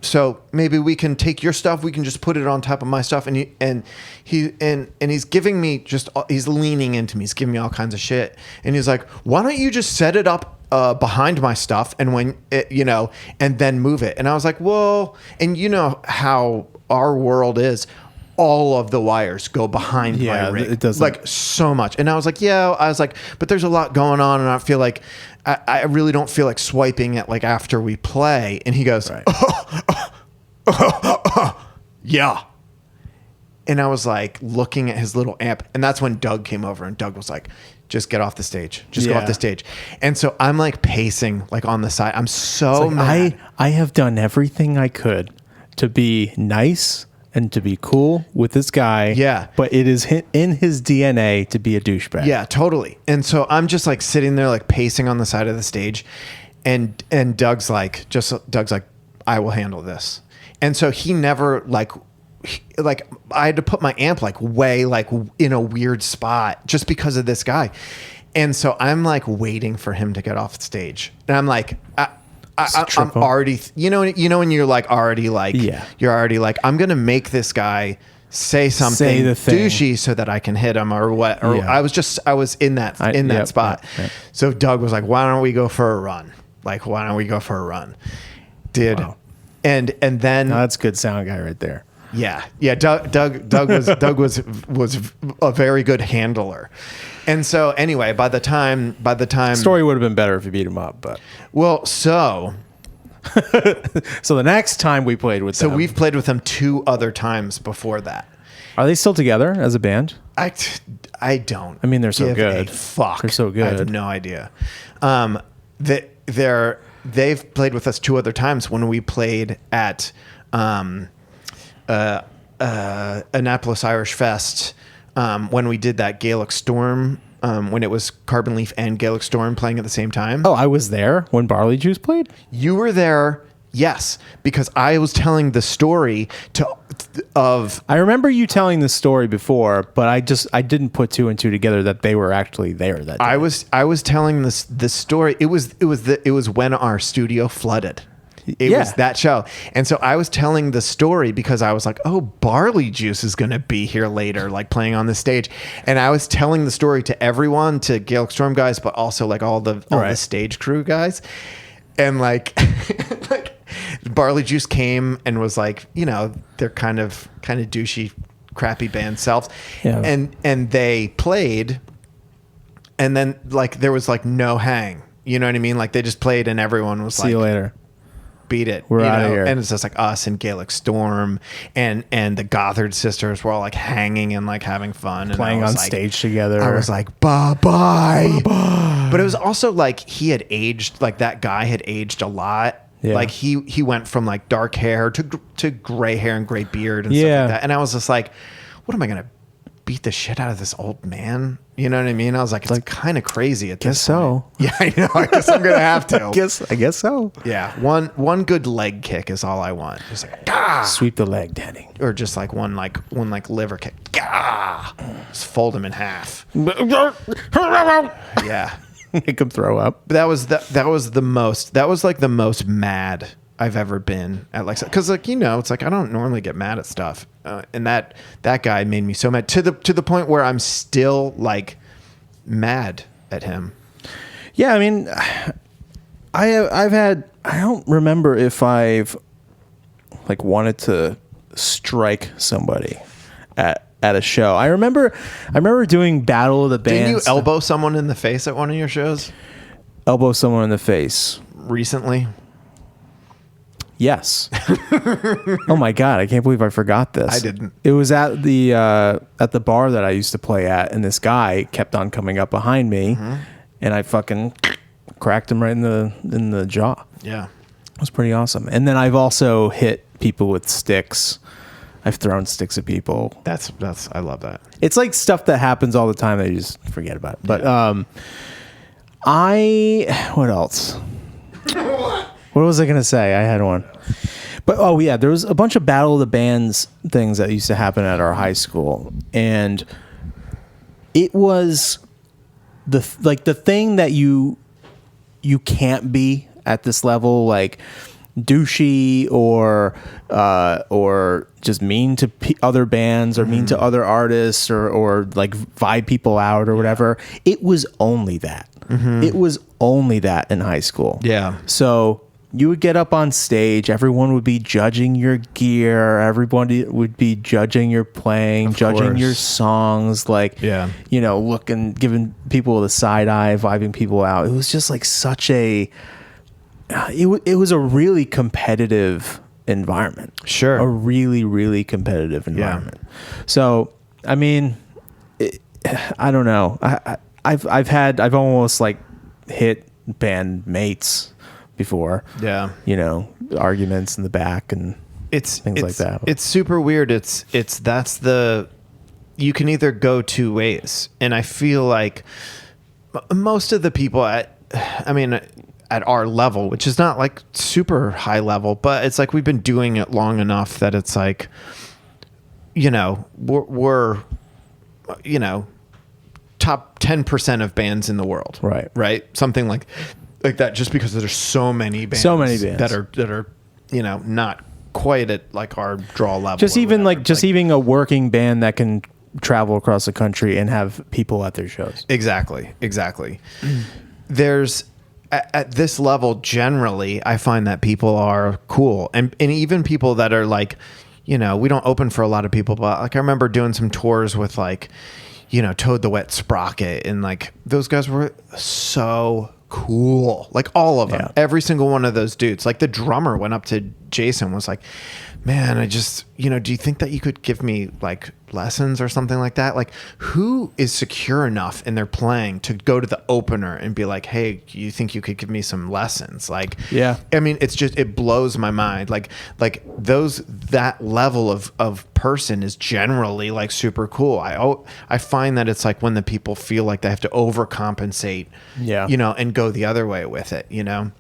so maybe we can take your stuff. We can just put it on top of my stuff. And he's giving me he's leaning into me. He's giving me all kinds of shit. And he's like, why don't you just set it up behind my stuff and and then move it. And I was like, well, and you know how our world is. all of the wires go behind my rig. It doesn't. Like so much. And I was like, but there's a lot going on, and I feel like I really don't feel like swiping it like after we play. And he goes, Right. yeah. And I was like looking at his little amp, and that's when Doug came over, and Doug was like, just get off the stage. Just go off the stage. And so I'm like pacing like on the side. I'm so mad. I have done everything I could to be nice and to be cool with this guy. Yeah. But it is in his DNA to be a douchebag. Yeah, totally. And so I'm just like sitting there like pacing on the side of the stage, and Doug's like, I will handle this. And so he never like I had to put my amp like way like in a weird spot just because of this guy. And so I'm like waiting for him to get off the stage. And I'm like, I'm already, you know, when you're like already like, you're already like, I'm going to make this guy say something douchey so that I can hit him or what. Or I was in that spot. Yep. So Doug was like, why don't we go for a run? Like, why don't we go for a run? Wow. And then that's a good sound guy right there. Yeah. Doug was a very good handler. And so anyway, by the time story would have been better if you beat him up, but so the next time we played with them. So we've played with them 2 other times before that. Are they still together as a band? I don't. I mean, they're so good. Fuck. They're so good. I have no idea. They've played with us 2 other times when we played at Annapolis Irish Fest, when we did that Gaelic Storm, when it was Carbon Leaf and Gaelic Storm playing at the same time. Oh, I was there when Barley Juice played? You were there, yes, because I was telling the story I remember you telling the story before, but I didn't put 2 and 2 together that they were actually there that day. I was telling this story. It was when our studio flooded. It was that show. And so I was telling the story because I was like, oh, Barley Juice is going to be here later, like playing on the stage. And I was telling the story to everyone, to Gaelic Storm guys, but also like all the stage crew guys. And like, Barley Juice came and was like, you know, they're kind of douchey, crappy band selves. Yeah. And they played, and then like there was like no hang. You know what I mean? Like they just played and everyone was See you later. Beat it. We're out of here. And it's just like us and Gaelic Storm and the Gothard sisters were all like hanging and like having fun. Playing on like, stage together. I was like, bye-bye. But it was also like he had aged, like that guy had aged a lot. Yeah. Like he went from like dark hair to gray hair and gray beard and stuff like that. And I was just like, what am I going to beat the shit out of this old man? You know what I mean? I was like, it's kind of crazy at this point. Yeah, I know. I guess I'm gonna have to. I guess so. Yeah, one good leg kick is all I want. Just like sweep the leg, Danny, or just like one liver kick. Just fold him in half. Yeah, make him throw up. But that was the most mad I've ever been at, like, because like, you know, it's like I don't normally get mad at stuff, and that guy made me so mad to the point where I'm still like mad at him. Yeah, I mean, I don't remember if I've like wanted to strike somebody at a show. I remember doing Battle of the Bands. Didn't you elbow someone in the face at one of your shows? Elbow someone in the face recently? Yes. Oh my God, I can't believe I forgot this. I didn't. It was at the bar that I used to play at, and this guy kept on coming up behind me, and I fucking cracked him right in the jaw. Yeah. It was pretty awesome. And then I've also hit people with sticks. I've thrown sticks at people. That's I love that. It's like stuff that happens all the time that you just forget about. But what else? What was I going to say? I had one. But, oh, yeah, there was a bunch of Battle of the Bands things that used to happen at our high school. And it was the thing that you can't be at this level, like douchey or just mean to other bands or mean to other artists or like vibe people out or whatever. It was only that. It was only that in high school. Yeah. So you would get up on stage, everyone would be judging your gear, everybody would be judging your playing, judging your songs, like, you know, looking, giving people the side eye, vibing people out. It was just like such a, it was a really competitive environment. Sure. A really, really competitive environment. So, I mean, I don't know. I've almost like hit band mates before. Yeah. You know, arguments in the back and things like that. It's super weird. You can either go two ways. And I feel like most of the people at our level, which is not like super high level, but it's like we've been doing it long enough that it's like, you know, we're you know, top 10% of bands in the world. Right. Something like that, just because there's so many bands that are, you know, not quite at like our draw level. Just even even a working band that can travel across the country and have people at their shows. Exactly. There's at this level, generally, I find that people are cool. And even people that are like, you know, we don't open for a lot of people, but like I remember doing some tours with like, you know, Toad the Wet Sprocket, and like those guys were so cool. Like all of them, every single one of those dudes. Like the drummer went up to Jason, was like, man, I just, you know, do you think that you could give me like lessons or something like that? Like, who is secure enough in their playing to go to the opener and be like, hey, you think you could give me some lessons? Like, I mean, it's just, it blows my mind. Like that level of person is generally like super cool. I find that it's like when the people feel like they have to overcompensate, you know, and go the other way with it, you know,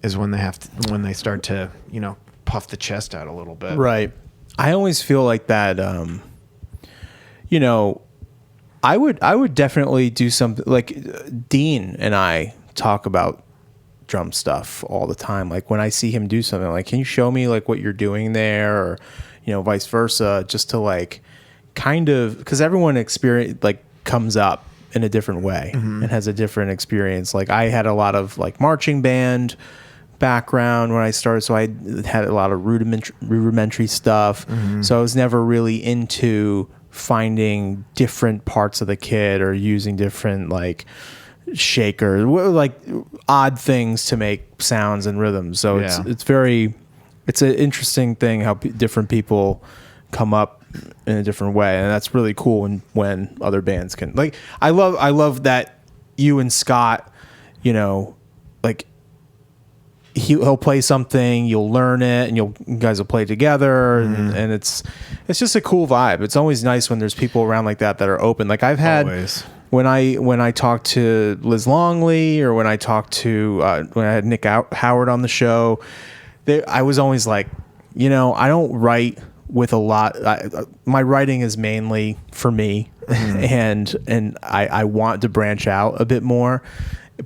is when they start to, you know, puff the chest out a little bit. Right. I always feel like that, you know, I would definitely do something like Dean and I talk about drum stuff all the time. Like when I see him do something, like, can you show me like what you're doing there, or, you know, vice versa, just to like kind of, because everyone experience like comes up in a different way and has a different experience. Like I had a lot of like marching band background when I started, so I had a lot of rudimentary stuff. So I was never really into finding different parts of the kit or using different like shaker, like odd things to make sounds and rhythms. So it's an interesting thing how different people come up in a different way, and that's really cool when other bands can, like, I love that you and Scott, you know, like he'll play something, you'll learn it, and you guys will play together, and it's just a cool vibe. It's always nice when there's people around like that are open. Like I've had when I talked to Liz Longley, or when I talked to when I had Nick Howard on the show, I was always like, you know, I don't write with a lot. My writing is mainly for me, and I want to branch out a bit more,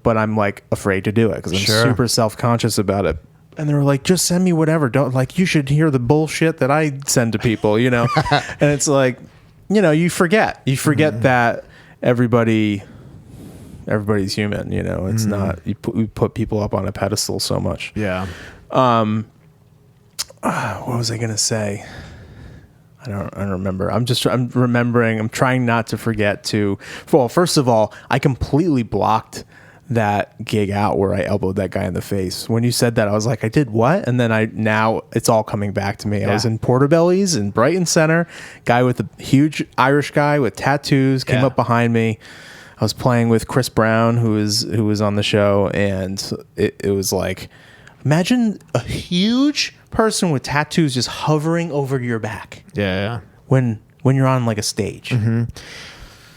but I'm like afraid to do it because I'm super self-conscious about it. And they were like, just send me whatever. Don't, like, you should hear the bullshit that I send to people, you know? And it's like, you know, you forget that everybody's human, you know? It's not, we put people up on a pedestal so much. Yeah. What was I going to say? I don't remember. I'm remembering. I'm trying not to forget to. Well, first of all, I completely blocked that gig out where I elbowed that guy in the face. When you said that, I was like, I did what? And then now it's all coming back to me. I was in Portobello's in Brighton Center. Guy with a huge Irish guy with tattoos came up behind me. I was playing with Chris Brown, who was on the show, and it was like, imagine a huge person with tattoos just hovering over your back. Yeah. When you're on like a stage. Do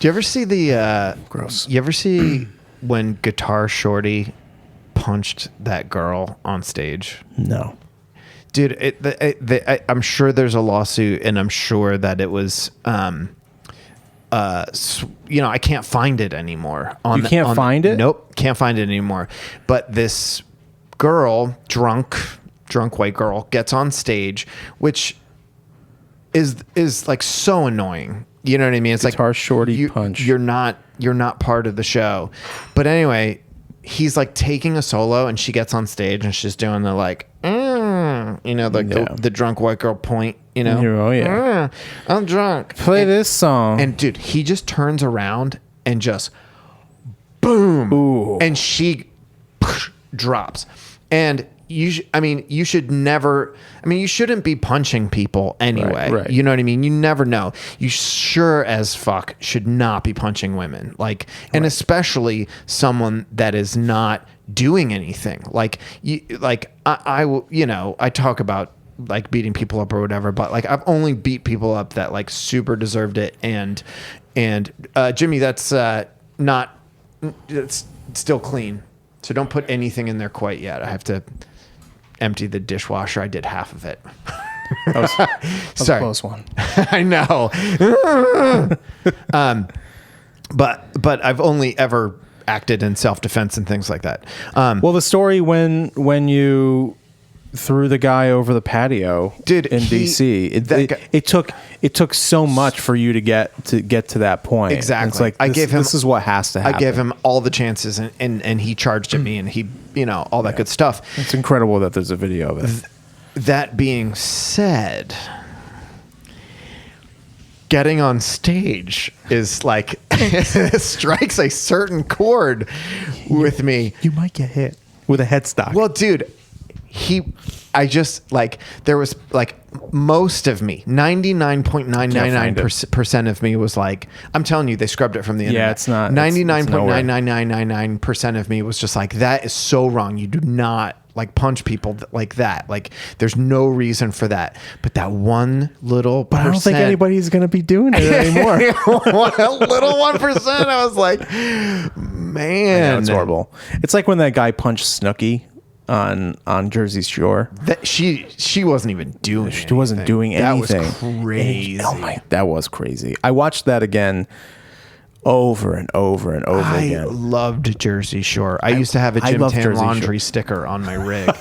you ever see the gross? You ever see when Guitar Shorty punched that girl on stage? No. Dude, I'm sure there's a lawsuit, and I'm sure that it was you know, I can't find it anymore. You can't find it? Nope, can't find it anymore. But this girl, drunk white girl, gets on stage, which is like so annoying. You know what I mean? It's Guitar like Shorty punch. You're not part of the show. But anyway, he's like taking a solo, and she gets on stage, and she's doing the like, the drunk white girl point, Oh yeah, I'm drunk. Play this song. And dude, he just turns around and just boom. Ooh. And she drops. And you shouldn't be punching people anyway. Right. You know what I mean? You never know. You sure as fuck should not be punching women. Like, and especially someone that is not doing anything. Like, I talk about like beating people up or whatever, but like I've only beat people up that like super deserved it. And Jimmy, that's it's still clean. So don't put anything in there quite yet. I have to empty the dishwasher. I did half of it. That was Sorry. a close one. I know. But I've only ever acted in self-defense and things like that. Well, the story when you threw the guy over the patio in DC, it took so much for you to get to that point. Exactly. It's like this is what has to happen. I gave him all the chances, and he charged at me, and he, all that good stuff. It's incredible that there's a video of it. That being said, getting on stage is like strikes a certain chord with me. You might get hit with a headstock. Well, dude, there was like most of me, 99.999% of me was like, I'm telling you, they scrubbed it from the internet. Yeah, it's not. 99.99999% of me was just like, that is so wrong. You do not like punch people like that. Like, there's no reason for that. But that one little But I don't think anybody's going to be doing it anymore. A little 1%. I was like, man, it's horrible. It's like when that guy punched Snooki on Jersey Shore. That she wasn't even doing. She wasn't doing anything. That was crazy. That was crazy. I watched that again over and over and over again. I loved Jersey Shore. I used to have a Jim Tam laundry sticker on my rig.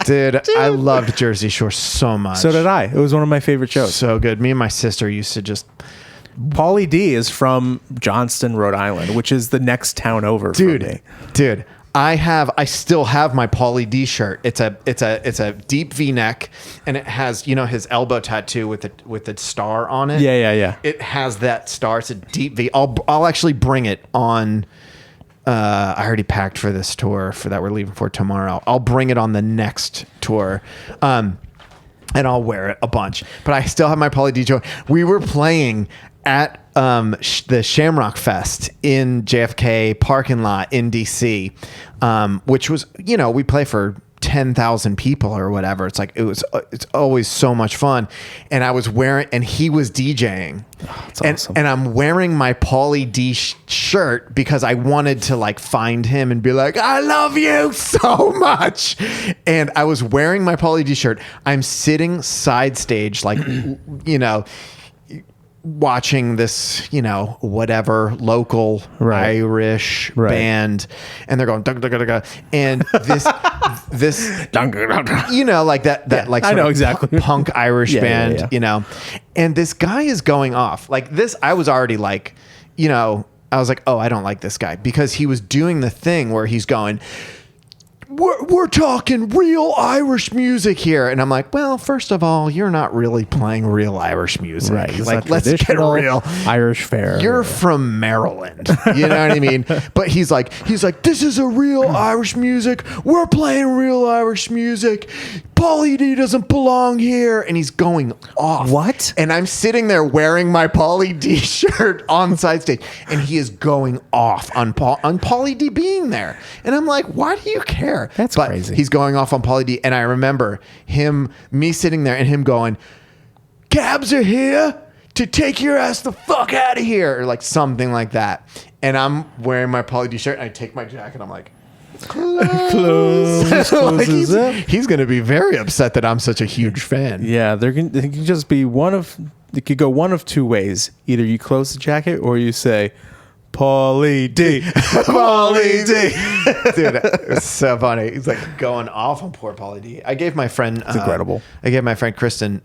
Dude, I loved Jersey Shore so much. So did I. It was one of my favorite shows. So good. Me and my sister used to just. Pauly D is from Johnston, Rhode Island, which is the next town over. Dude. I still have my Pauly D shirt. It's a deep V-neck, and it has his elbow tattoo with the star on it. Yeah. It has that star. It's a deep V. I'll actually bring it on. I already packed for this tour that we're leaving for tomorrow. I'll bring it on the next tour. And I'll wear it a bunch. But I still have my Pauly D shirt. We were playing at the Shamrock Fest in JFK parking lot in DC, which was, we play for 10,000 people or whatever. It's always so much fun. And I was and he was DJing. Oh, that's awesome. And I'm wearing my Pauly D shirt because I wanted to like find him and be like, I love you so much. And I was wearing my Pauly D shirt. I'm sitting side stage, like, watching this, whatever local Irish band, and they're going dug, dug, dug, dug, and this like that like I know exactly punk Irish band, and this guy is going off like this. I was already like, I was like, oh, I don't like this guy, because he was doing the thing where he's going, we're talking real Irish music here. And I'm like, well, first of all, you're not really playing real Irish music. Right. Like, let's get real. Irish fare. You're from Maryland. You know what I mean? But he's like, this is a real Irish music. We're playing real Irish music. Pauly D doesn't belong here. And he's going off. What? And I'm sitting there wearing my Pauly D shirt on side stage. And he is going off on Pauly D being there. And I'm like, why do you care? That's crazy. He's going off on Pauly D, and I remember me sitting there and him going, cabs are here to take your ass the fuck out of here, or like something like that. And I'm wearing my Pauly D shirt, and I take my jacket, I'm like, close. Like he's going to be very upset that I'm such a huge fan. Yeah, it can just be it could go one of two ways. Either you close the jacket or you say, Pauly D. Pauly D. Dude, it's so funny. He's like going off on poor Pauly D. I gave my friend... It's incredible. I gave my friend Kristen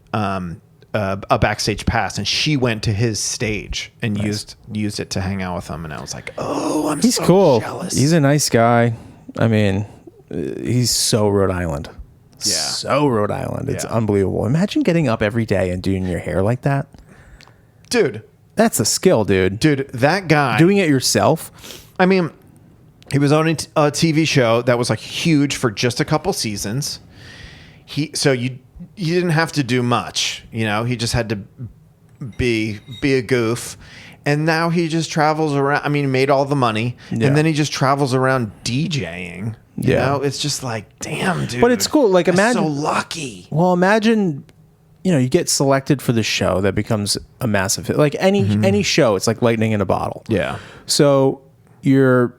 a backstage pass, and she went to his stage and used it to hang out with him. And I was like, oh, he's so cool. jealous. He's a nice guy. I mean, he's so Rhode Island. Yeah. So Rhode Island. It's unbelievable. Imagine getting up every day and doing your hair like that. Dude. That's a skill, dude. Dude, that guy. Doing it yourself. I mean, he was on a TV show that was like huge for just a couple seasons. So you didn't have to do much, he just had to be a goof. And now he just travels around. I mean, he made all the money, and then he just travels around DJing. You know, it's just like, damn, dude. But it's cool. Like, imagine, so lucky. Well, imagine, you get selected for the show that becomes a massive hit. Like any show, it's like lightning in a bottle. Yeah. So you're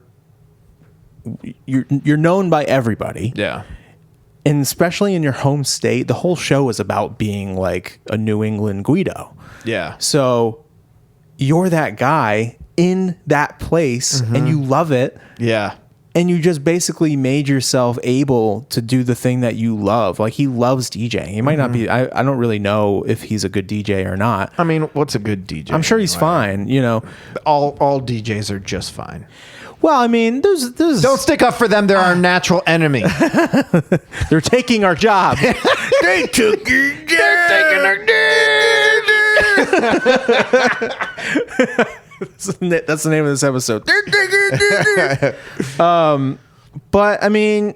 known by everybody. Yeah. And especially in your home state, the whole show is about being like a New England Guido. Yeah. So you're that guy in that place and you love it. Yeah. And you just basically made yourself able to do the thing that you love. Like, he loves DJing. He might not be, I don't really know if he's a good DJ or not. I mean, what's a good DJ? I'm sure he's fine, All DJs are just fine. Well, I mean, there's Don't stick up for them. They're our natural enemy. they're taking our job. They took your job. They're taking our job. That's the name of this episode. But I mean,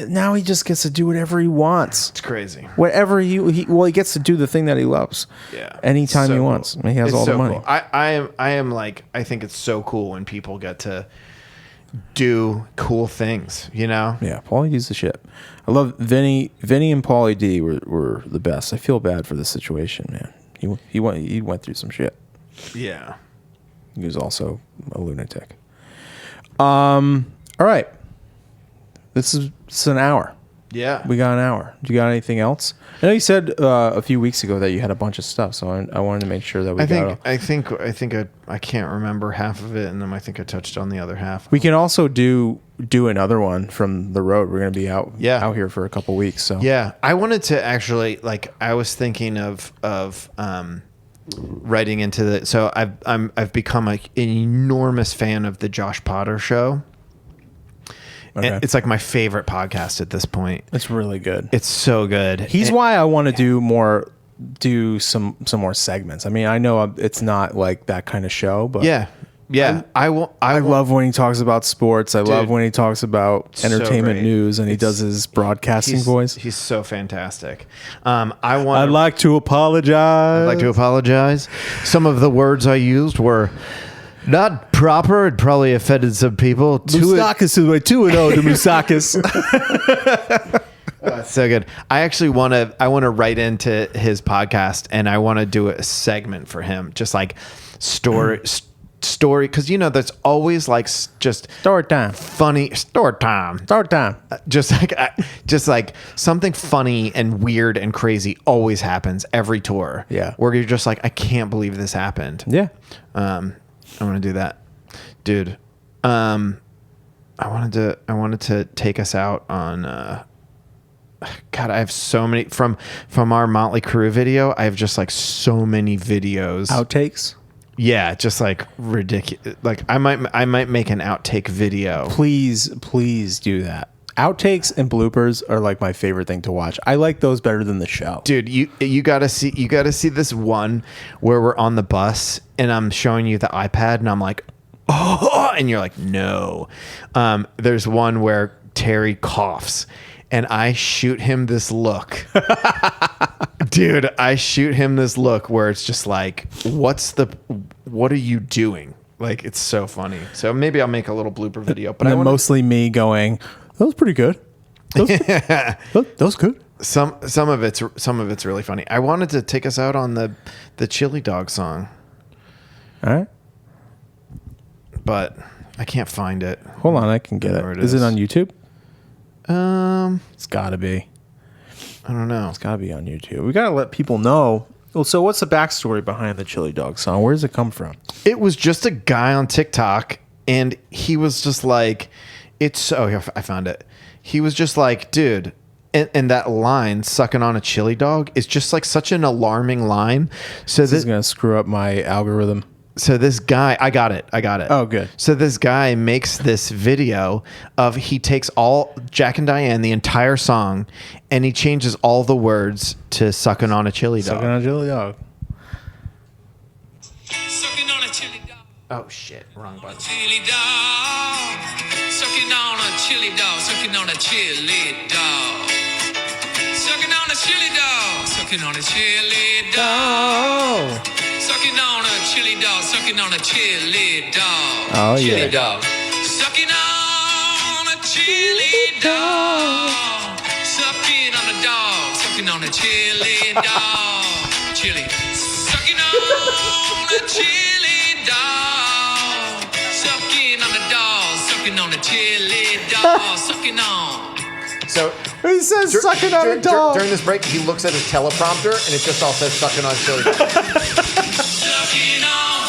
now he just gets to do whatever he wants. It's crazy. Whatever he gets to do the thing that he loves. Yeah. Anytime he wants. Cool. I mean, he has all the money. Cool. I am like, I think it's so cool when people get to do cool things, Yeah, Paulie D's the shit. I love Vinny and Paulie D were the best. I feel bad for the situation, man. He went through some shit. Yeah. He was also a lunatic. All right. This is an hour. Yeah. We got an hour. Do you got anything else? I know you said a few weeks ago that you had a bunch of stuff, so I wanted to make sure that I can't remember half of it, and then I think I touched on the other half. We can also do another one from the road. We're going to be out here for a couple weeks. So yeah, I wanted to actually, like, I was thinking of writing into the. So I've become an enormous fan of the Josh Potter show. Okay. And it's like my favorite podcast at this point. It's really good. It's so good. He's why I want to do some more segments. I mean, I know it's not like that kind of show, but yeah. I love when he talks about sports. I love when he talks about entertainment news and he does his broadcasting voice. He's so fantastic. I'd like to apologize. Some of the words I used were not proper. It probably offended some people. Moustakis is way 2-0 to Moustakis. That's so good. I actually want to write into his podcast, and I want to do a segment for him, just like story, because there's always like just story time, funny story time, just like something funny and weird and crazy always happens every tour. Yeah, where you're just like, I can't believe this happened. Yeah. I want to do that, dude. I wanted to take us out on. God, I have so many from our Motley Crue video. I have just like so many videos, outtakes. Yeah, just like ridiculous. Like I might make an outtake video. Please do that. Outtakes and bloopers are like my favorite thing to watch. I like those better than the show. Dude, you gotta see this one where we're on the bus and I'm showing you the iPad and I'm like, oh, and you're like, no. There's one where Terry coughs and I shoot him this look. Dude, I shoot him this look where it's just like, what are you doing? Like, it's so funny. So maybe I'll make a little blooper video. But mostly me going, that was pretty good. That was good. Some of it's really funny. I wanted to take us out on the Chili Dog song. All right. But I can't find it. Hold on, I can get it. Is it on YouTube? It's got to be. I don't know. It's got to be on YouTube. We got to let people know. Well, so what's the backstory behind the Chili Dog song? Where does it come from? It was just a guy on TikTok, and he was just like, I found it. He was just like, dude, And that line, sucking on a chili dog, is just like such an alarming line. So This is going to screw up my algorithm. So this guy, I got it. Oh, good. So this guy makes this video of, he takes all Jack and Diane, the entire song, and he changes all the words to sucking on a chili dog. Sucking on a chili dog. Sucking on a chili dog. Oh shit, wrong button. Chili dog. Sucking on a chili dog. Sucking on a chili dog. Sucking on a chili dog. Sucking on a chili dog. Sucking on a chili dog. Sucking on a chili dog. Oh, yeah. Chili dog. Sucking on a chili dog. Sucking on a dog. Sucking on a chili dog. Chili. Sucking on a chili dog. Sucking on a dog. Sucking on a chili dog. Sucking on. So He says sucking on a dog. During this break, he looks at his teleprompter and it just all says sucking on chili dog. Sucking on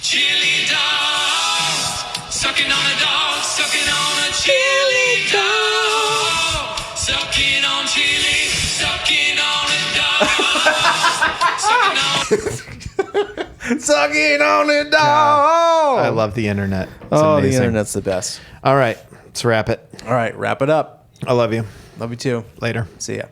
chili dog. Sucking on a dog. Sucking on a chili dog. Sucking on chili. Sucking on a dog. Sucking on. Sucking on a dog. I love the internet. It's Oh, amazing. the internet's the best. All right, let's wrap it. All right, wrap it up. I love you. Love you too. Later. See ya.